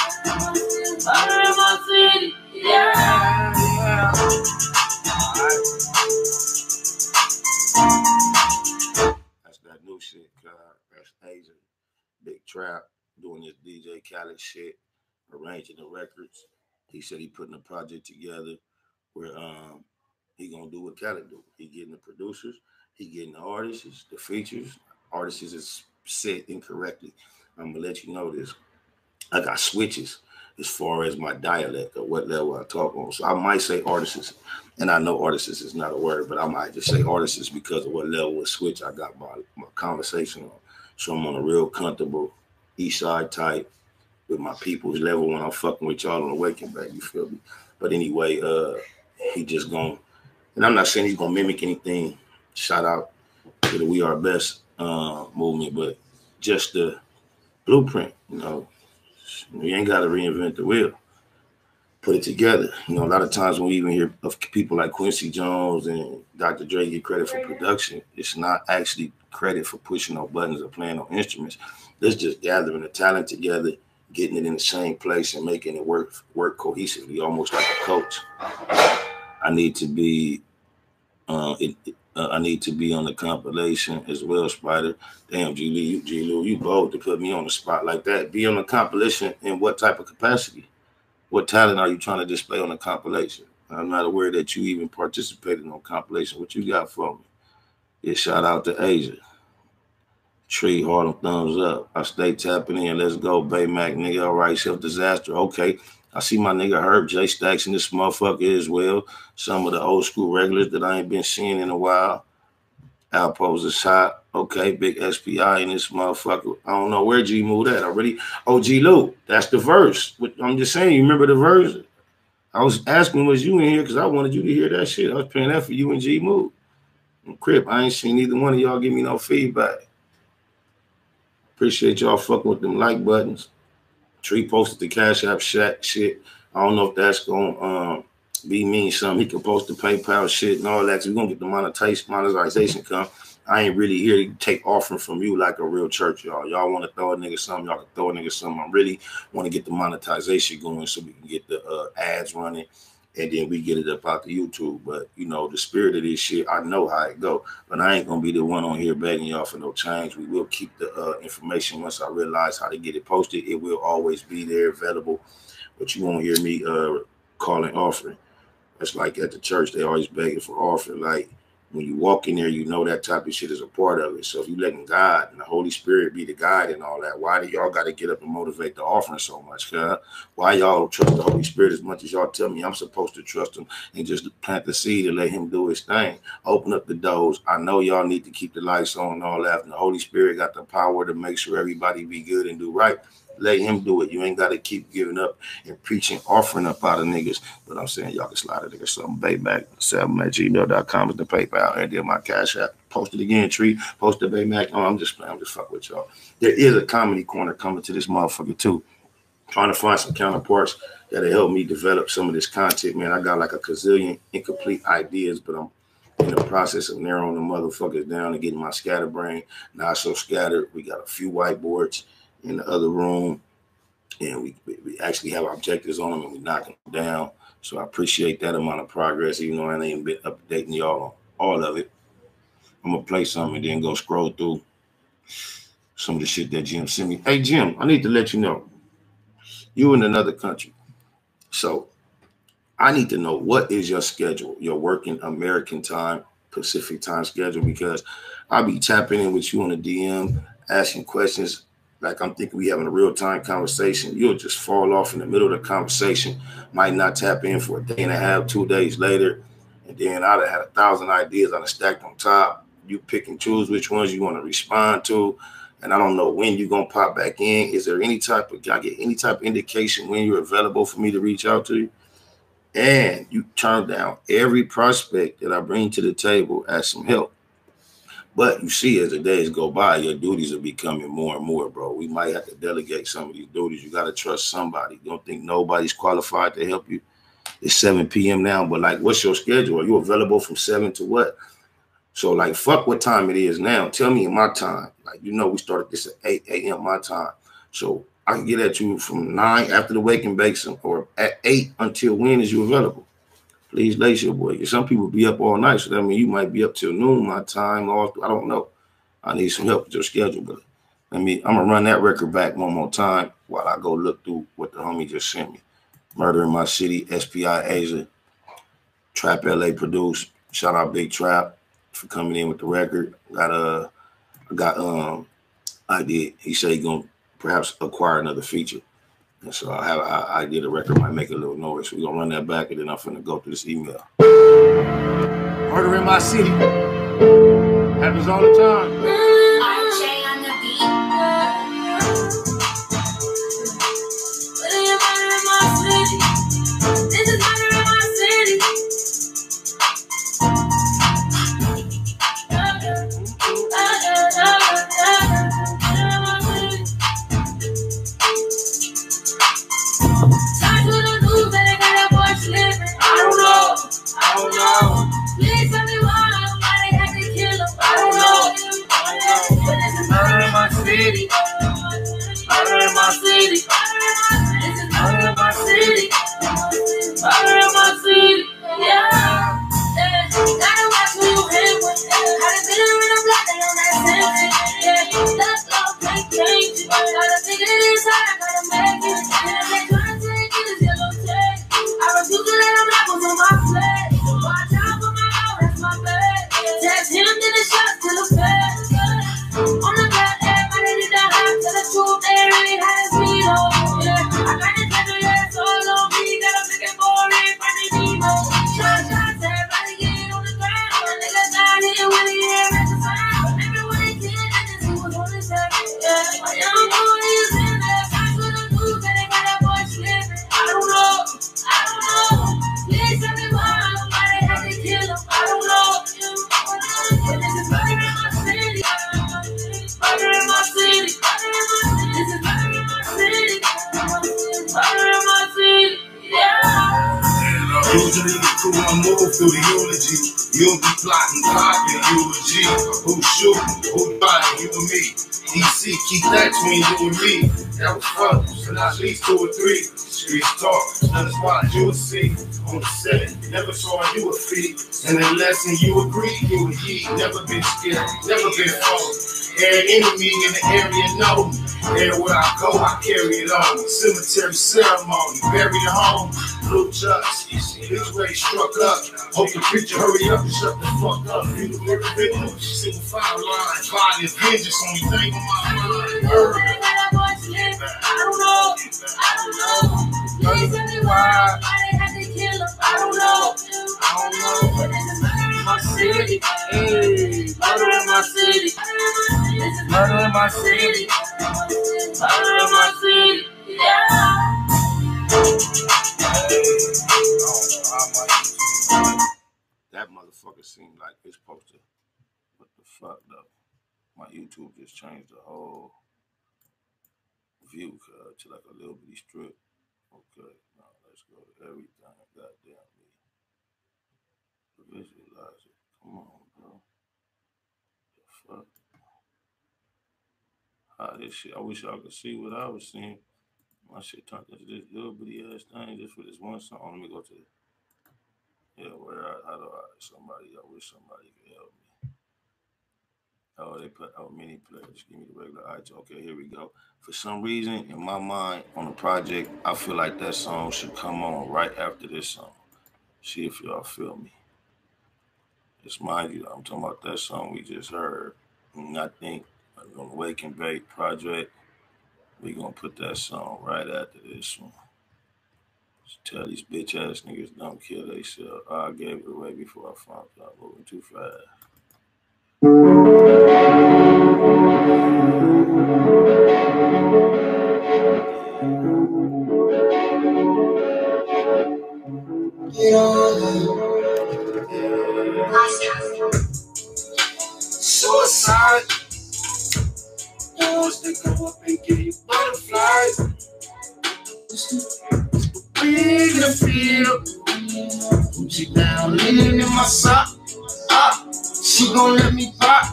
S5: Murder in my city. Yeah.
S4: That's that got new shit. That's Asia, Big Trap, doing this DJ Khaled shit, arranging the records. He said he putting a project together where he gonna do what Khaled do. He getting the producers, he getting the artists, the features. Artists is said incorrectly. I'm gonna let you know this. I got switches as far as my dialect or what level I talk on. So I might say artists, and I know artists is not a word, but I might just say artists because of what level of switch I got my conversation on. So I'm on a real comfortable east side type with my people's level when I'm fucking with y'all on the waking back, you feel me? But anyway, he just gonna, and I'm not saying he's gonna mimic anything. Shout out to the We Are Best movement, but just the blueprint, you know. You ain't got to reinvent the wheel. Put it together. You know, a lot of times when we even hear of people like Quincy Jones and Dr. Dre get credit for production, it's not actually credit for pushing no buttons or playing no instruments. It's just gathering the talent together, getting it in the same place and making it work cohesively, almost like a coach. I need to be on the compilation as well, Spider. Damn, G. Lou, you bold to put me on the spot like that. Be on the compilation in what type of capacity? What talent are you trying to display on the compilation? I'm not aware that you even participated on compilation. What you got for me? Yeah, shout out to Asia. Tree, Harlem, thumbs up. I stay tapping in. Let's go, Bay Mac, nigga. All right, Self Disaster. Okay. I see my nigga Herb J Stacks in this motherfucker as well. Some of the old school regulars that I ain't been seeing in a while. Outpost is hot. Okay, big SPI in this motherfucker. I don't know where G moved at already. Oh, G Lou, that's the verse. I'm just saying, you remember the verse? I was asking, was you in here? Because I wanted you to hear that shit. I was playing that for you and G Move. Crip, I ain't seen neither one of y'all give me no feedback. Appreciate y'all fucking with them like buttons. Tree posted the Cash App shit. I don't know if that's going to be mean something. He can post the PayPal shit and all that. So we're going to get the monetization come. I ain't really here to take offering from you like a real church, y'all. Y'all want to throw a nigga something, y'all can throw a nigga something. I really want to get the monetization going so we can get the ads running. And then we get it up out to YouTube. But, you know, the spirit of this shit, I know how it go. But I ain't going to be the one on here begging y'all for no change. We will keep the information once I realize how to get it posted. It will always be there available. But you won't hear me calling offering. That's like at the church, they always begging for offering. Like, when you walk in there, you know that type of shit is a part of it. So if you letting God and the Holy Spirit be the guide and all that, why do y'all got to get up and motivate the offering so much? Huh? Why y'all trust the Holy Spirit as much as y'all tell me I'm supposed to trust him and just plant the seed and let him do his thing? Open up the doors. I know y'all need to keep the lights on and all that. And the Holy Spirit got the power to make sure everybody be good and do right. Let him do it. You ain't got to keep giving up and preaching, offering up out of niggas. But I'm saying y'all can slide a nigga something. Baymac 7@gmail.com is the PayPal. And then my Cash App. Post it again, Tree. Post the Baymac. Oh, I'm just fucking with y'all. There is a comedy corner coming to this motherfucker too. Trying to find some counterparts that'll help me develop some of this content, man. I got like a gazillion incomplete ideas, but I'm in the process of narrowing the motherfuckers down and getting my scatterbrain not so scattered. We got a few whiteboards in the other room, and we actually have objectives on them and we knock them down. So I appreciate that amount of progress, even though I ain't been updating y'all on all of it. I'm gonna play something and then go scroll through some of the shit that Jim sent me. Hey Jim, I need to let you know, you in another country. So I need to know, what is your schedule, your working American time, Pacific time schedule, because I'll be tapping in with you on the DM, asking questions. Like I'm thinking we having a real-time conversation. You'll just fall off in the middle of the conversation, might not tap in for a day and a half, 2 days later. And then I'd have had 1,000 ideas I'd have stacked on top. You pick and choose which ones you want to respond to. And I don't know when you're going to pop back in. Is there any type of, can I get any type of indication when you're available for me to reach out to you? And you turn down every prospect that I bring to the table as some help. But you see, as the days go by, your duties are becoming more and more, bro. We might have to delegate some of these duties. You got to trust somebody. You don't think nobody's qualified to help you? It's 7 p.m. now, but like, what's your schedule? Are you available from 7 to what? So like, fuck what time it is now. Tell me in my time. Like, you know, we started this at 8 a.m. my time. So I can get at you from 9 after the wake and bake some, or at 8 until when is you available? Please lace your boy. Some people be up all night, so that means you might be up till noon my time. Or I don't know. I need some help with your schedule, but I'm gonna run that record back one more time while I go look through what the homie just sent me. Murder in My City, SPI Asia, Trap LA produced. Shout out Big Trap for coming in with the record. He said he gonna perhaps acquire another feature. And so I did a record, might make a little noise. So we're gonna run that back, and then I'm finna go through this email.
S3: Murder in My City. Happens all the time.
S1: This is murder in my city. Time to the news, but they got that boy slipping. I don't know. Please tell me why they had to kill him. I don't know. But this is murder in my city. Murder in my city. This is murder in my city. Murder in my city. Yeah. Gotta watch who you hang with. Had a bitter in the block, they on that sentence. Yeah, that love can't change it. Gotta figure this out, I gotta make it. And if they tryna take it, it's yellow tape. I refuse to let them apples on my plate. Watch out for my mouth, that's my bed. Text him, then the shot to the face. On the bed, everybody did the hype. Tell the truth, they really had me though. Yeah, I got the treasure, yeah, it's all on me. Gotta make it boring, find the Nemo. Shots, everybody get on the ground. Niggas down here when they hear at the sound. Everyone they did, they just see what's on the side. Yeah, my young boy is in there. Time to the news, and they got that boy slipping. I don't know. Please tell me why they had to kill him. I don't know. But this is murder in my city. Murder in my city. This is murder in my city. Murder in my city. Yeah.
S5: Usually the crew I move through the eulogy. You'll be plotting, copying eulogy. Who's shooting, who's buying, you and me. DC, keep that between you and me. That was fun, and at least 2 or 3. Street talk, another spot you would see. On the set, never saw you a feat. And the lesson you agree, you and he. Never been scared, never been false. Every enemy in the area know me. Everywhere I go, I carry it on. Cemetery ceremony, bury the home. Blue chucks, this way struck up. Hope the preacher hurry up and shut the fuck up. You the very victim, single file line. Violent vengeance, only thing on my mind.
S1: I don't know. Please tell me why they had to kill him. I don't know. But this is murder in my city. Hey, murder in my city. This is murder in my city. Murder in my city. Yeah.
S4: That motherfucker seemed like it's supposed to. What the fuck though? My YouTube just changed the whole view to like a little bitty strip. Okay, now let's go to everything. Goddamn me. Visualize it. Come on, bro. The fuck? How this shit? I wish y'all could see what I was seeing. My shit turned into this little bitty ass thing just for this one song. Let me go to it. Yeah, how do I wish somebody could help me. Oh, they put out mini players. Just give me the regular iTunes. Okay, here we go. For some reason, in my mind, on the project, I feel like that song should come on right after this song. See if y'all feel me. Just mind you, I'm talking about that song we just heard. And I think on the Wake and Bake project, we're going to put that song right after this one. Just tell these bitch ass niggas don't kill themselves. I gave it away before I found out moving too fast.
S5: Suicide. Doors that go up and give you butterflies. Big in the field. She down leaning in my sock. She gon' let me pop.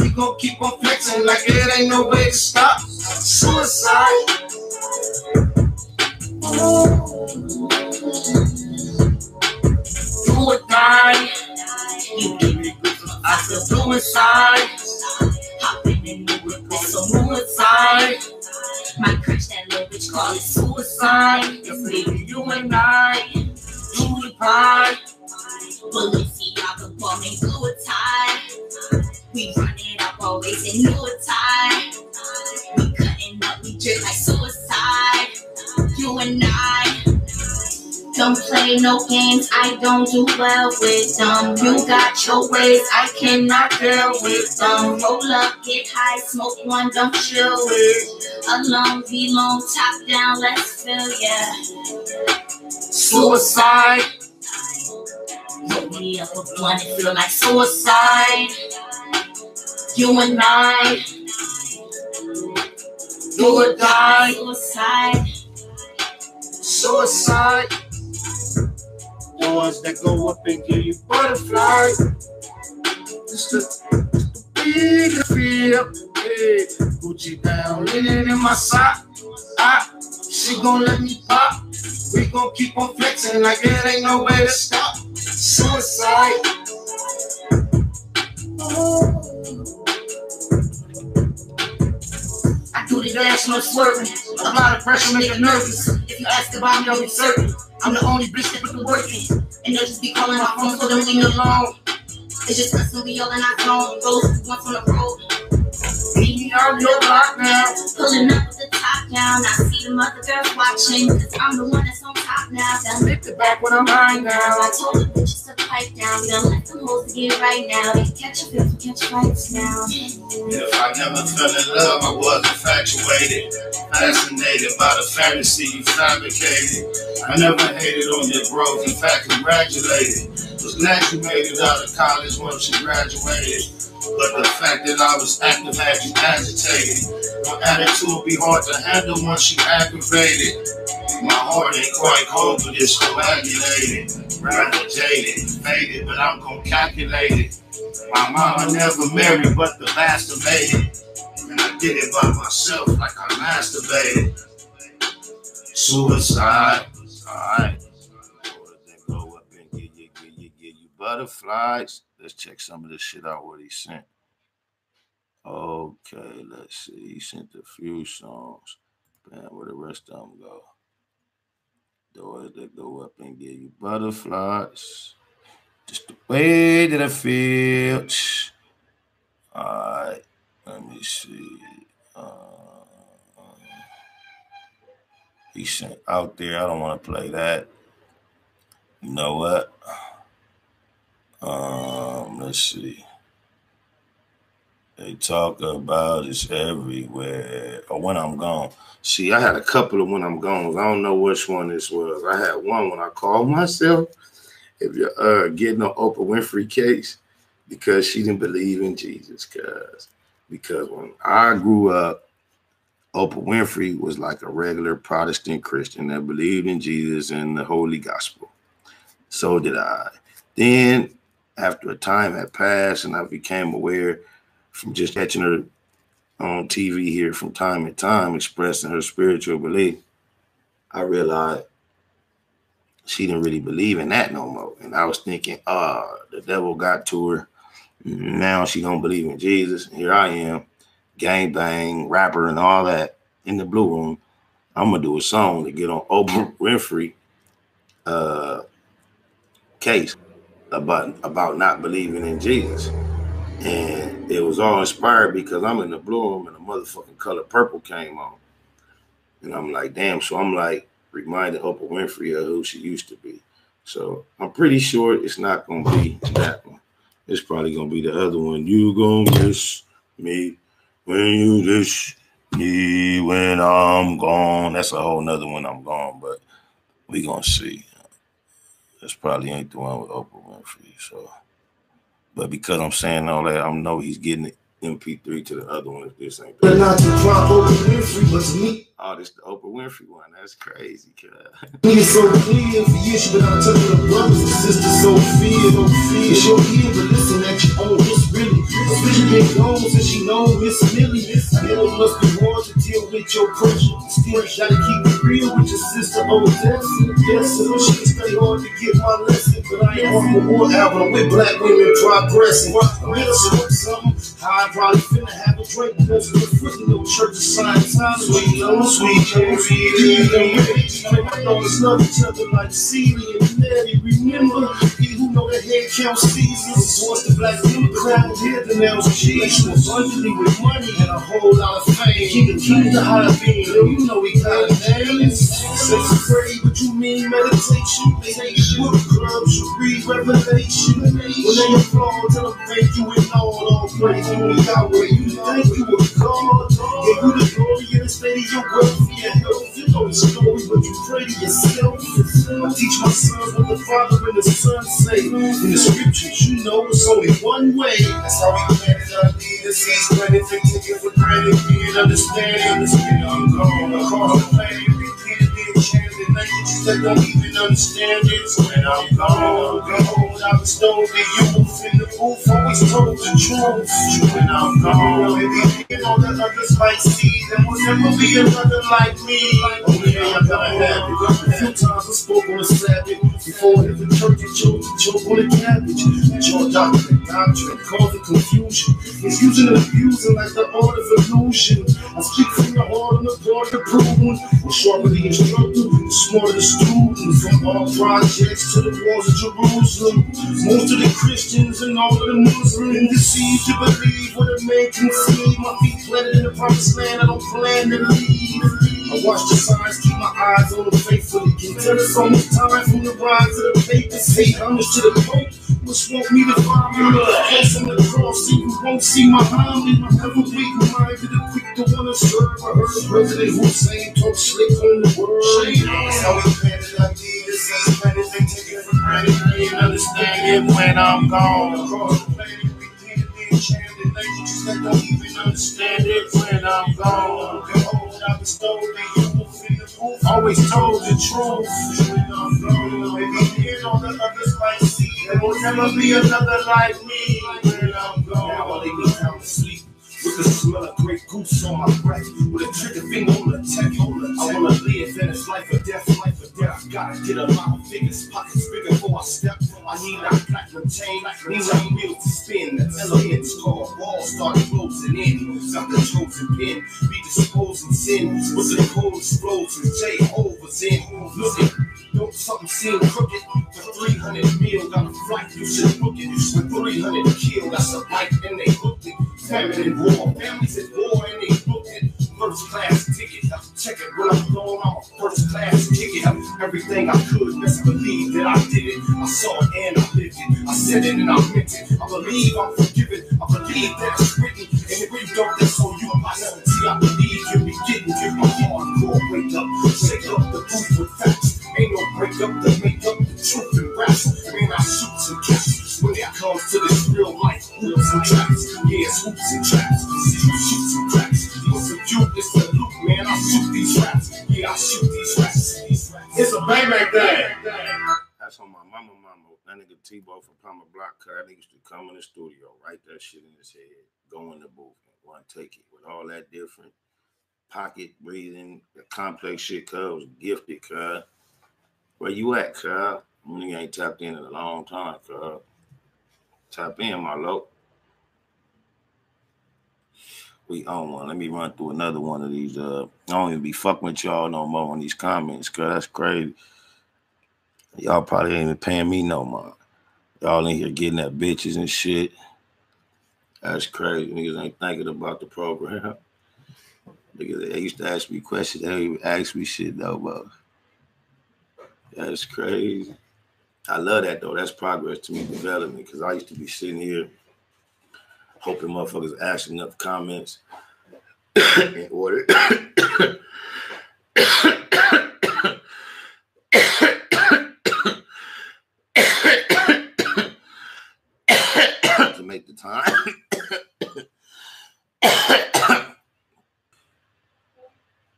S5: We gon' keep on flexing like it ain't no way to stop. Suicide. Do or die. You give me good. I feel blue inside.
S1: ending it with this suicide. My crush, that little bitch, call it suicide. It's leaving you and I through the pie. Balenciaga call me glue a tie. We run it up always in new tie. We cutting up, we drip like suicide. You and I don't play no games, I don't do well with them. You got your ways, I cannot deal with them. Roll up, get high, smoke one, don't chill with. Alone, be long, top down, let's feel, yeah. Suicide. Roll me up a blunt, it feel like suicide. You and I do or die. Suicide. Suicide. The ones that go up and give you butterflies. It's the big feel. Hey, Gucci down, linen in my sock. She gon' let me pop. We gon' keep on flexing like it ain't no way to stop. Suicide. I do the dash, no swerving. A lot of pressure make her nervous. If you ask about me, I'll be certain. I'm the only bitch that put the work in. And they'll just be calling my phone, so don't leave me alone. It's just us and we all in our zone. Those once on the road. Meet me out your block now. Pulling up with the top down. I see the other girls watching. Cause I'm the one that's on top now. They'll lift it back when I'm high now. I told the bitches to pipe down. We don't let them hoes get right now. They catch a feel to catch fights now.
S4: If I never fell in love, I was infatuated. Fascinated by the fantasy you fabricated. I never hated on your growth, in fact, congratulated. Was glad you made it out of college once you graduated. But the fact that I was active had you agitated. My attitude would be hard to handle once you aggravated. My heart ain't quite cold, but it's coagulated. Rather jaded, faded, but I'm gon' calculate it. My mama never married, but the master made it. And I did it by myself like I masturbated. Suicide. Alright. Go up and give you butterflies. Let's check some of this shit out what he sent. Okay, let's see. He sent a few songs. Man, where the rest of them go? Doors that go up and give you butterflies. Just the way that I feel. Alright, let me see. He sent out there. I don't want to play that. You know what? Let's see. They talk about it's everywhere. Or When I'm Gone. See, I had a couple of When I'm Gone. I don't know which one this was. I had one when I called myself. If you're getting an Oprah Winfrey case, because she didn't believe in Jesus. Because when I grew up, Oprah Winfrey was like a regular Protestant Christian that believed in Jesus and the Holy Gospel. So did I. Then, after a time had passed and I became aware from just catching her on TV here from time to time expressing her spiritual belief, I realized she didn't really believe in that no more. And I was thinking, the devil got to her. Now she don't believe in Jesus. Here I am, gangbang, rapper and all that in the Blue Room. I'm going to do a song to get on Oprah Winfrey case about not believing in Jesus. And it was all inspired because I'm in the Blue Room and the motherfucking Color Purple came on. And I'm like, damn. So I'm like reminding Oprah Winfrey of who she used to be. So I'm pretty sure it's not going to be that one. It's probably going to be the other one. You going to miss me when you miss me when I'm gone. That's a whole nother one I'm gone, but we going to see. This probably ain't the one with Oprah Winfrey. So, but because I'm saying all that, I know he's getting it MP3 to the other one if this ain't the
S5: Not to drop Oprah Winfrey, but to me.
S4: Oh, this the Oprah Winfrey one. That's crazy, cuz.
S5: It's so clear for years, but I'm telling the brothers and sisters, so fear, no fear. It's your ear, but listen at your own. It's really a bitch been gone since she know Miss Millie. It must be hard to deal with your pressure. Still gotta keep it real with your sister Odessa. Yes, so she stay hard to get my lesson, but I ain't on the war album with black women progressing. Real something. I probably finna have a drink close to the foot in no church of Scientology. Sweet I know it's love each other like Celie and Mary. Remember, he who know the head count seasons. Towards the black new crowd, here the nails cheese. Abundantly with money and a whole lot of fame. Keep the high beam, you know he got names. Say pray, but you mean meditation. Book clubs, you read Revelation. When they applaud, tell them thank you and all praise you and Yahweh. You thank you a God. Gave you the glory in the state of your wealth and your health. You know the story, but you pray to yourself. I teach my sons what the Father and the Son say. In the scriptures, you know it's only one way. That's how we planted our leaders. He's planted and taken for granted. Being understanding. I'm gone across the planet. Repeatedly enchanted languages that don't even understand it. When I'm gone, I bestowed the youth in the booth. Always told the truth. When I'm gone, maybe all the others might see. There will never be another like me. Only I'm gonna have it. A few times I spoke on the Sabbath. Before every church I chose to choke on the cabbage. Your doctrine causing confusion. It's using and abusing like the art of illusion. I speak from the heart and the part of proven. The sharper the instructor, the smarter the student. From all projects to the walls of Jerusalem. Most of the Christians and all of the Muslims deceived to believe what a man can see. My feet planted in the promised land, I don't plan to leave. I watch the signs, keep my eyes on them faithfully. Can tell it's almost time from the rise to the papacy. Homage to the Pope, which want me to find me the face on the cross. See, you won't see my homie. Never weak-minded and quick to wanna serve. I heard President Hussein talk slick on the world. That's how we planted our leaders. These planets they take it for granted. I ain't understand it when I'm gone. Across the planet, repeatedly enchanted languages that don't even understand it when I'm gone. Behold, I bestowed the youth in the booth. Always told the truth. When I'm gone, maybe hear all the others might see. There will never be another like me. When I'm gone, now I lay me down to sleep. With the smell of great goose on my breath. With a trigger finger on the tech holder. I wanna live and it's life or death, life or death. Gotta get a lot of figures, pockets bigger before I step. I need a platinum chain, need a wheel to spin. The elements called walls start closing in. Got the chosen pin, be disposing sin. With the cold explosions, Jehovah's in. Looking, don't something seem crooked. For 300 mil, got a flight, you should book it. With 300 kill, that's a bite and they hooked it. Famine and war, families at war and they booked it. First class ticket, check it when I'm gone, I'm a first class ticket. Everything I could, best believe that I did it. I saw it and I lived it. I said it and I meant it. I believe I'm forgiven. I believe that it's written. And if you don't, that's on you. I see, I believe you'll be getting. Give my hardcore, wake up, shake up the booth with facts. Ain't no break up to make up the truth and raps. Man, I shoot some caps. When it comes to this real life, hoops and traps. Yeah, it's hoops and traps. See, you shoot some traps. What's the cute? It's the loop, man. I shoot these raps. Yeah, I shoot these raps. It's a bang bang thing.
S4: That's on my mama. That nigga T-Bo from Palmer Block cut. That nigga used to come in the studio, write that shit in his head, go in the booth, and want to take it with all that different pocket breathing, the complex shit. Cuz was gifted, cuz. Where you at, cuz? You ain't tapped in a long time, cuz. Tap in, my low. We on one. Let me run through another one of these. I don't even be fucking with y'all no more on these comments, cuz that's crazy. Y'all probably ain't even paying me no more. Y'all in here getting at bitches and shit. That's crazy. Niggas ain't thinking about the program. Niggas, they used to ask me questions. They don't even ask me shit no more. That's crazy. I love that though. That's progress to me, development. Because I used to be sitting here hoping motherfuckers ask enough comments in order to make the time.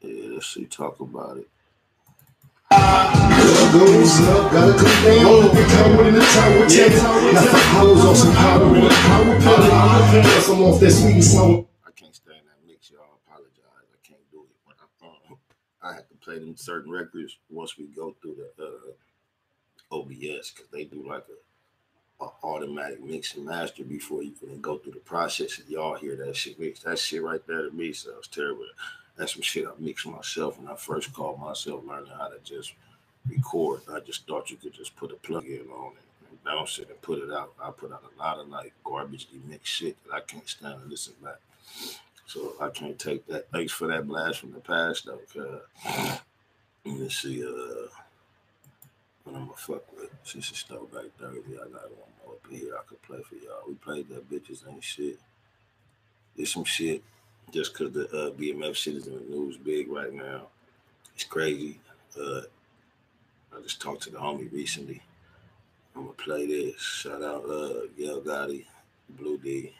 S4: Yeah, let's see, talk about it.
S5: Goes up, gotta come down. They come in the tower, got the hoes on some powder in the power pillar. Guess I'm off that sweet and sour.
S4: I can't stand that mix, y'all. I apologize. I can't do it. When I have to play them certain records once we go through the OBS because they do like a automatic mix and master before you can go through the process and y'all hear that shit mix. That shit right there to me sounds terrible. That's some shit I mixed myself when I first called myself learning how to just record. I just thought you could just put a plug in on it and bounce it and put it out. I put out a lot of like garbage mixed shit that I can't stand to listen back. So I can't take that. Thanks for that blast from the past though, cuz. Let me see what I'm gonna fuck with. Since it's still back 30, I got one more up here I could play for y'all. We played that bitches ain't shit. There's some shit just cause the BMF shit is in the news big right now. It's crazy. I just talked to the homie recently. I'm gonna play this. Shout out Yale Gotti, Blue D.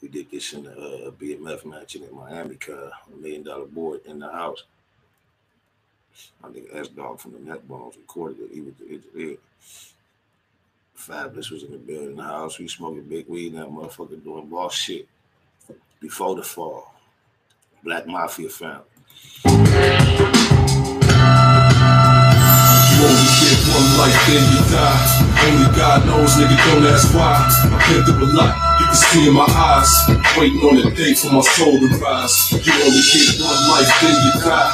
S4: We did this in the BMF match in Miami, cuz $1 million board in the house. I think S-Dog from the Net Bones recorded it. He was the engineer. Fabulous was in the building, the house. We smoking big weed and that motherfucker doing boss shit. Before the fall. Black Mafia family.
S5: You only get one life, then you die. Only God knows, nigga, don't ask why. I've been through a lot, you can see in my eyes. Waiting on the day for my soul to rise. You only get one life, then you die.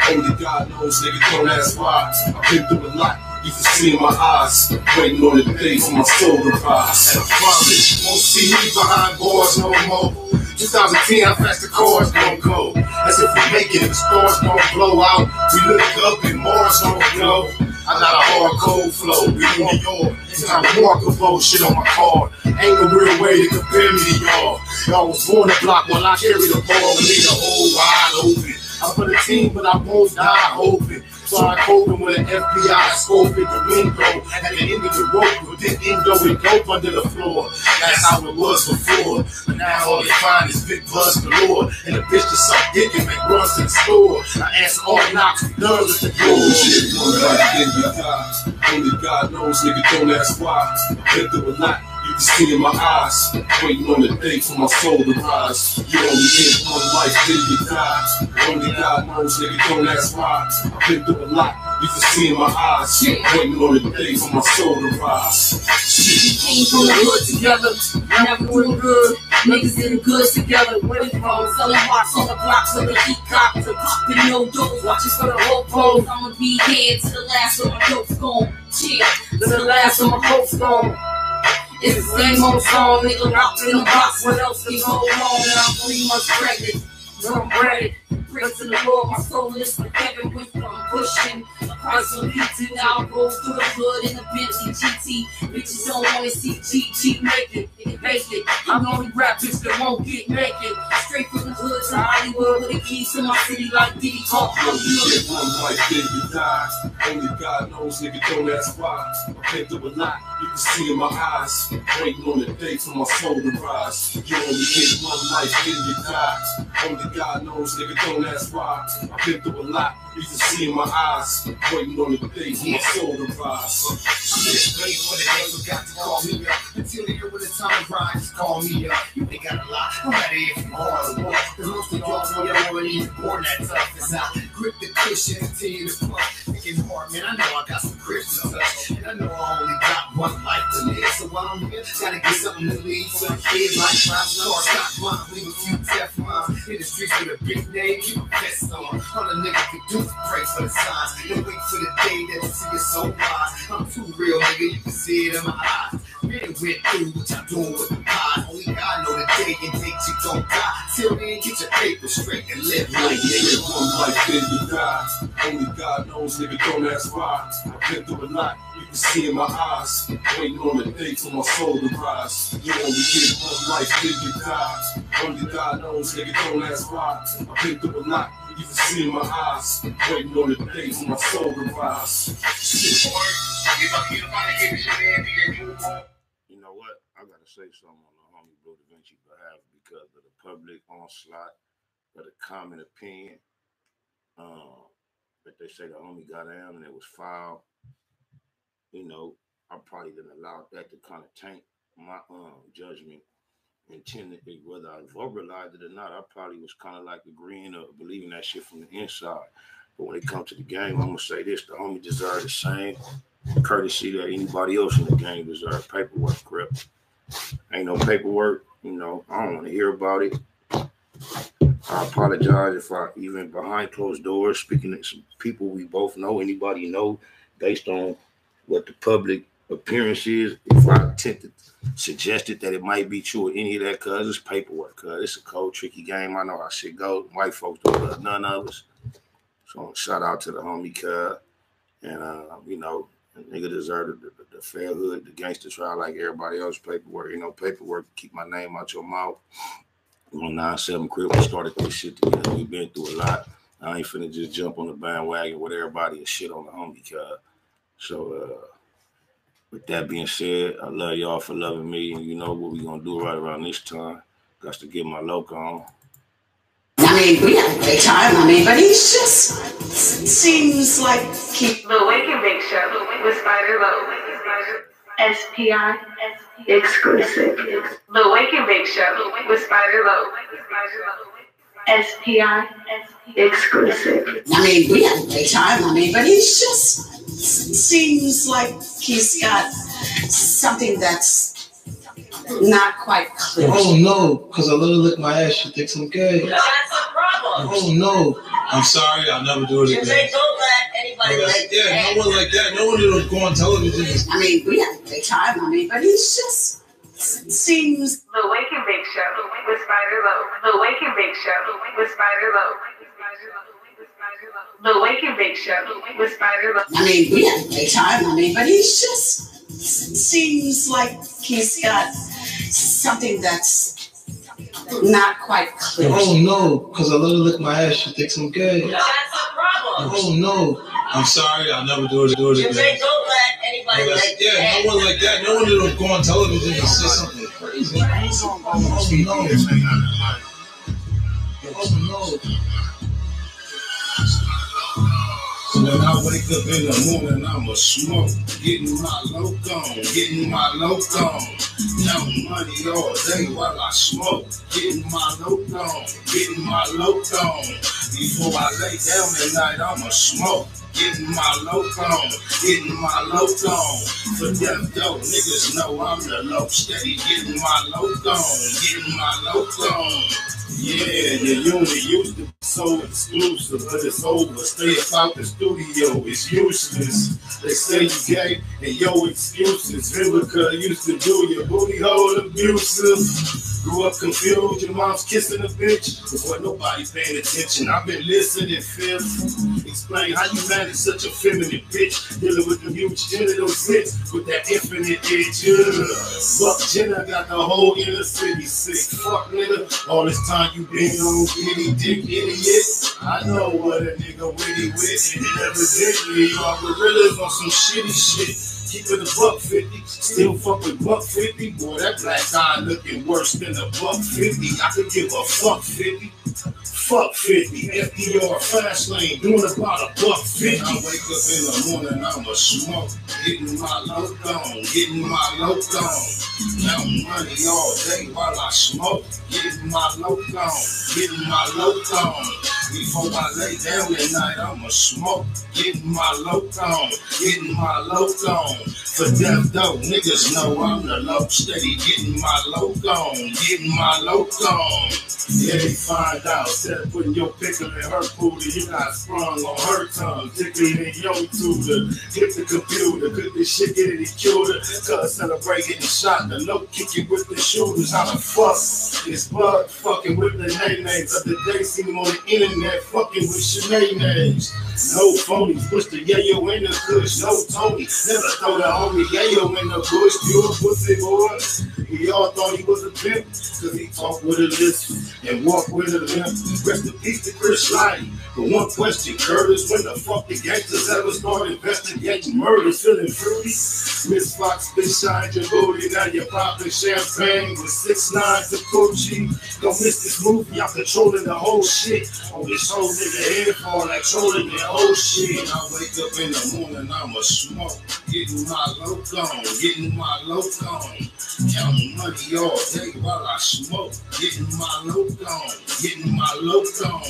S5: Only God knows, nigga, don't ask why. I've been through a lot, you can see in my eyes. Waiting on the day for my soul to rise.
S3: And I promise, won't see me behind bars no more. 2010, how fast the cars gon' go. As if we make it, the stars gon' blow out. We look up and Mars gon' go. I got a hard cold flow, we in New York. It's time to walk a bullshit on my card. Ain't no real way to compare me to y'all. Y'all was born to block while I carry the ball and leave the hole wide open. I'm for the team, but I won't die hoping. So I hoping when the FBI scope in the window at the end of the rope with this endo and dope under the floor. That's how it was before. But now all you find is big buzz galore. And the bitch just suck dick and make runs to the store. I answer all knocks, done with the door.
S5: Shit, one life, then you die. Only God knows, nigga, don't ask why. I've been through a lot. You can see in my eyes, waiting on the day for my soul to rise. You only get one life, then you die. Only God knows, nigga, don't ask why. I've been through a lot, you can see in my eyes, waiting on the day for my soul to rise.
S1: We came from the hood together, never doing good. Niggas in the goods together, where we from? Selling watch on the blocks of the heat cop to popping no doors, watching for the whole pose. I'ma be here till the last of my dope's gone. Chill, till the last of my coke's gone. It's the same old song, nigga, locked in the box. What else can go wrong? And I'm 3 months pregnant, so I'm ready. Pray to the Lord, my soul is like heaven with I'm pushing. Price of PT, now I roll through the hood in a Bentley GT. Bitches don't wanna see GG make it. I'm the only rap bitch that won't get naked. Straight from the hood to Hollywood with the keys to my city like Diddy Talk.
S5: You get one life, then you die. Only God knows, nigga, don't ask why. I've been through a lot, you can see in my eyes. Waiting on the day for my soul to rise. You only get one life, then you die. Only God knows, nigga, don't ask why. I've been through a lot, you can see in my eyes. Waiting on the day for my soul to rise.
S3: I'm just waiting for the day forgot to call me up. Until the year when the time ride, just call me up. You ain't got a lot, I'm ready if you hard work. Cause most of y'all know y'all weren't even born that tough. As I grip the cushion and continue to push. Thinking hard, man, I know I got some grip to touch. And I know I only got one life to live. So while I'm here, gotta get something to leave. So the kids like crowds, cars, got mine. Leave a few Teflons in the streets with a big name, keep a vest on. All a nigga can do is pray for the signs. And wait for the day that you see it so wise. I'm too real, nigga, you can see it in my eyes. Been went through what y'all doing with the pie. Only God know the day and date you don't die. Till then, get your paper straight and live like
S5: nigga. One life, then you die. Only God knows, nigga, don't ask why. I've been through a lot, you can see in my eyes. Waiting on the day for my soul to rise. You only get one life, then you die. Only God knows, nigga, don't ask why. I've been through a lot, you can see in my eyes. Waiting on the day for my soul to rise.
S4: You know what? I gotta say something on the homie Blue Da Vinci behalf because of the public onslaught of the common opinion. That they say the homie got down and it was foul. You know, I probably didn't allow that to kind of taint my judgment and tentatively, whether I verbalized it or not. I probably was kind of like agreeing or believing that shit from the inside. But when it comes to the game, I'm gonna say this: the homie deserved the same courtesy that anybody else in the game deserves. Paperwork, Crip. Ain't no paperwork, you know, I don't want to hear about it. I apologize if I, even behind closed doors, speaking to some people we both know, anybody know, based on what the public appearance is, if I attempted suggested that it might be true or any of that, cuz it's paperwork, cuz it's a cold, tricky game. I know how shit goes. White folks don't love none of us. So shout out to the homie, cuz. And, you know, the nigga deserved the fair hood, the gangster trial like everybody else. Paperwork, you know, paperwork, keep my name out your mouth. On 9-7 Crip, we started this shit together. We've been through a lot. I ain't finna just jump on the bandwagon with everybody and shit on the homie, cuz. So, with that being said, I love y'all for loving me, and you know what we gonna do right around this time. Got to get my loco on.
S1: I mean, we had a great time. I mean, but he's just seems like he.
S2: The Wake and Bake Show with Spider Low. SPI exclusive. The Wake and Bake Show with Spider Low. SPI exclusive.
S1: I mean, we had a great time. I mean, but he's just seems like he's got something that's not quite clear.
S5: Oh no, because I let her lick my ass. She thinks I'm gay.
S1: That's a problem.
S5: Oh no, I'm sorry. I'll never do it again.
S1: They don't let anybody like that.
S5: No one like that. No one that'll go on television.
S1: I mean, we had a great time. I mean, but he's just seems.
S2: The Wake and Bake Show with Spider Low. The Wake and Bake Show with Spider Low. The Wake and Bake Show with Spider Low.
S1: I mean, we had a great time. I mean, but he's just seems like he's got something that's not quite clear.
S5: Oh no, because I let her lick my ass. She thinks I'm gay.
S1: That's a problem.
S5: Oh no, I'm sorry. I'll never do it again.
S1: They don't let anybody like that.
S5: No one like that. No one that'll go on television and say something crazy. Oh no.
S3: When I wake up in the morning, I'ma smoke, getting my loco on, getting my loco on. Counting money all day while I smoke, getting my loco on, getting my loco on. Before I lay down at night, I'ma smoke, getting my loco on, getting my loco on. For death though, niggas know I'm the low, steady getting my loco on, getting my loco on. Yeah, the unit used to be so exclusive, but it's over. Stay about the studio, it's useless. They say you gay and your excuses. Vivica used to do your booty hole abusive. Grew up confused, your mom's kissing a bitch. Before nobody paying attention, I've been listening, fifth. Explain how you manage such a feminine bitch. Dealing with the huge genital slits with that infinite itch. Buck Jenner got the whole inner city sick. Fuck nigga, all this time you been on bitty dick idiot. I know what a nigga witty with, and evidently y'all gorillas on some shitty shit. Keeping a $1.50, still fuck with $1.50. Boy, that black eye looking worse than a $1.50. I could give a fuck 50. Fuck 50. FDR fast lane, doing about a $1.50. I wake up in the morning, I'ma smoke, getting my loco on, getting my loco on. Counting money all day while I smoke, getting my loco on, getting my loco on. Before I lay down at night, I'ma smoke, getting my loco on, getting my loco on. For death though, niggas know I'm the low, steady getting my loco on, getting my loco on. Yeah, they find out, instead of putting your pickle in her booty, you got sprung on her tongue, tickling in your tutor. Get the computer, cook this shit, get it cuter. Cuz celebrate getting shot, the low kicking with the shooters. How the fuck is bug fucking with the names of the day? See them on the internet fucking with shenanigans. No phonies, push the yayo in the kush, no Tony. Never throw the homie yayo in the bush, pure pussy boy. He all thought he was a pimp, cause he talked with a lisp and walked with a limp. Rest in peace to Chris Lighty. But one question, Curtis, when the fuck the gangsters ever start investigating murders, feeling fruity? Miss Fox, been shine your booty, now you're popping champagne with 6'9" to Gucci. Don't miss this movie, I'm controlling the whole shit. On this whole nigga head fall like trolling the whole shit. I wake up in the morning, I'ma smoke, getting my loco on, getting my loco on. Counting money all day while I smoke, getting my loco on, getting my loco on.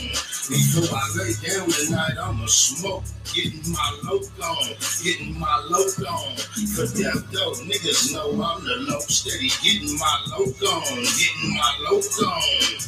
S5: Before I lay down tonight, I'ma smoke, getting my loc on, getting my loc on. For death though, niggas know I'm the loc, steady getting my loc on, getting my loc on.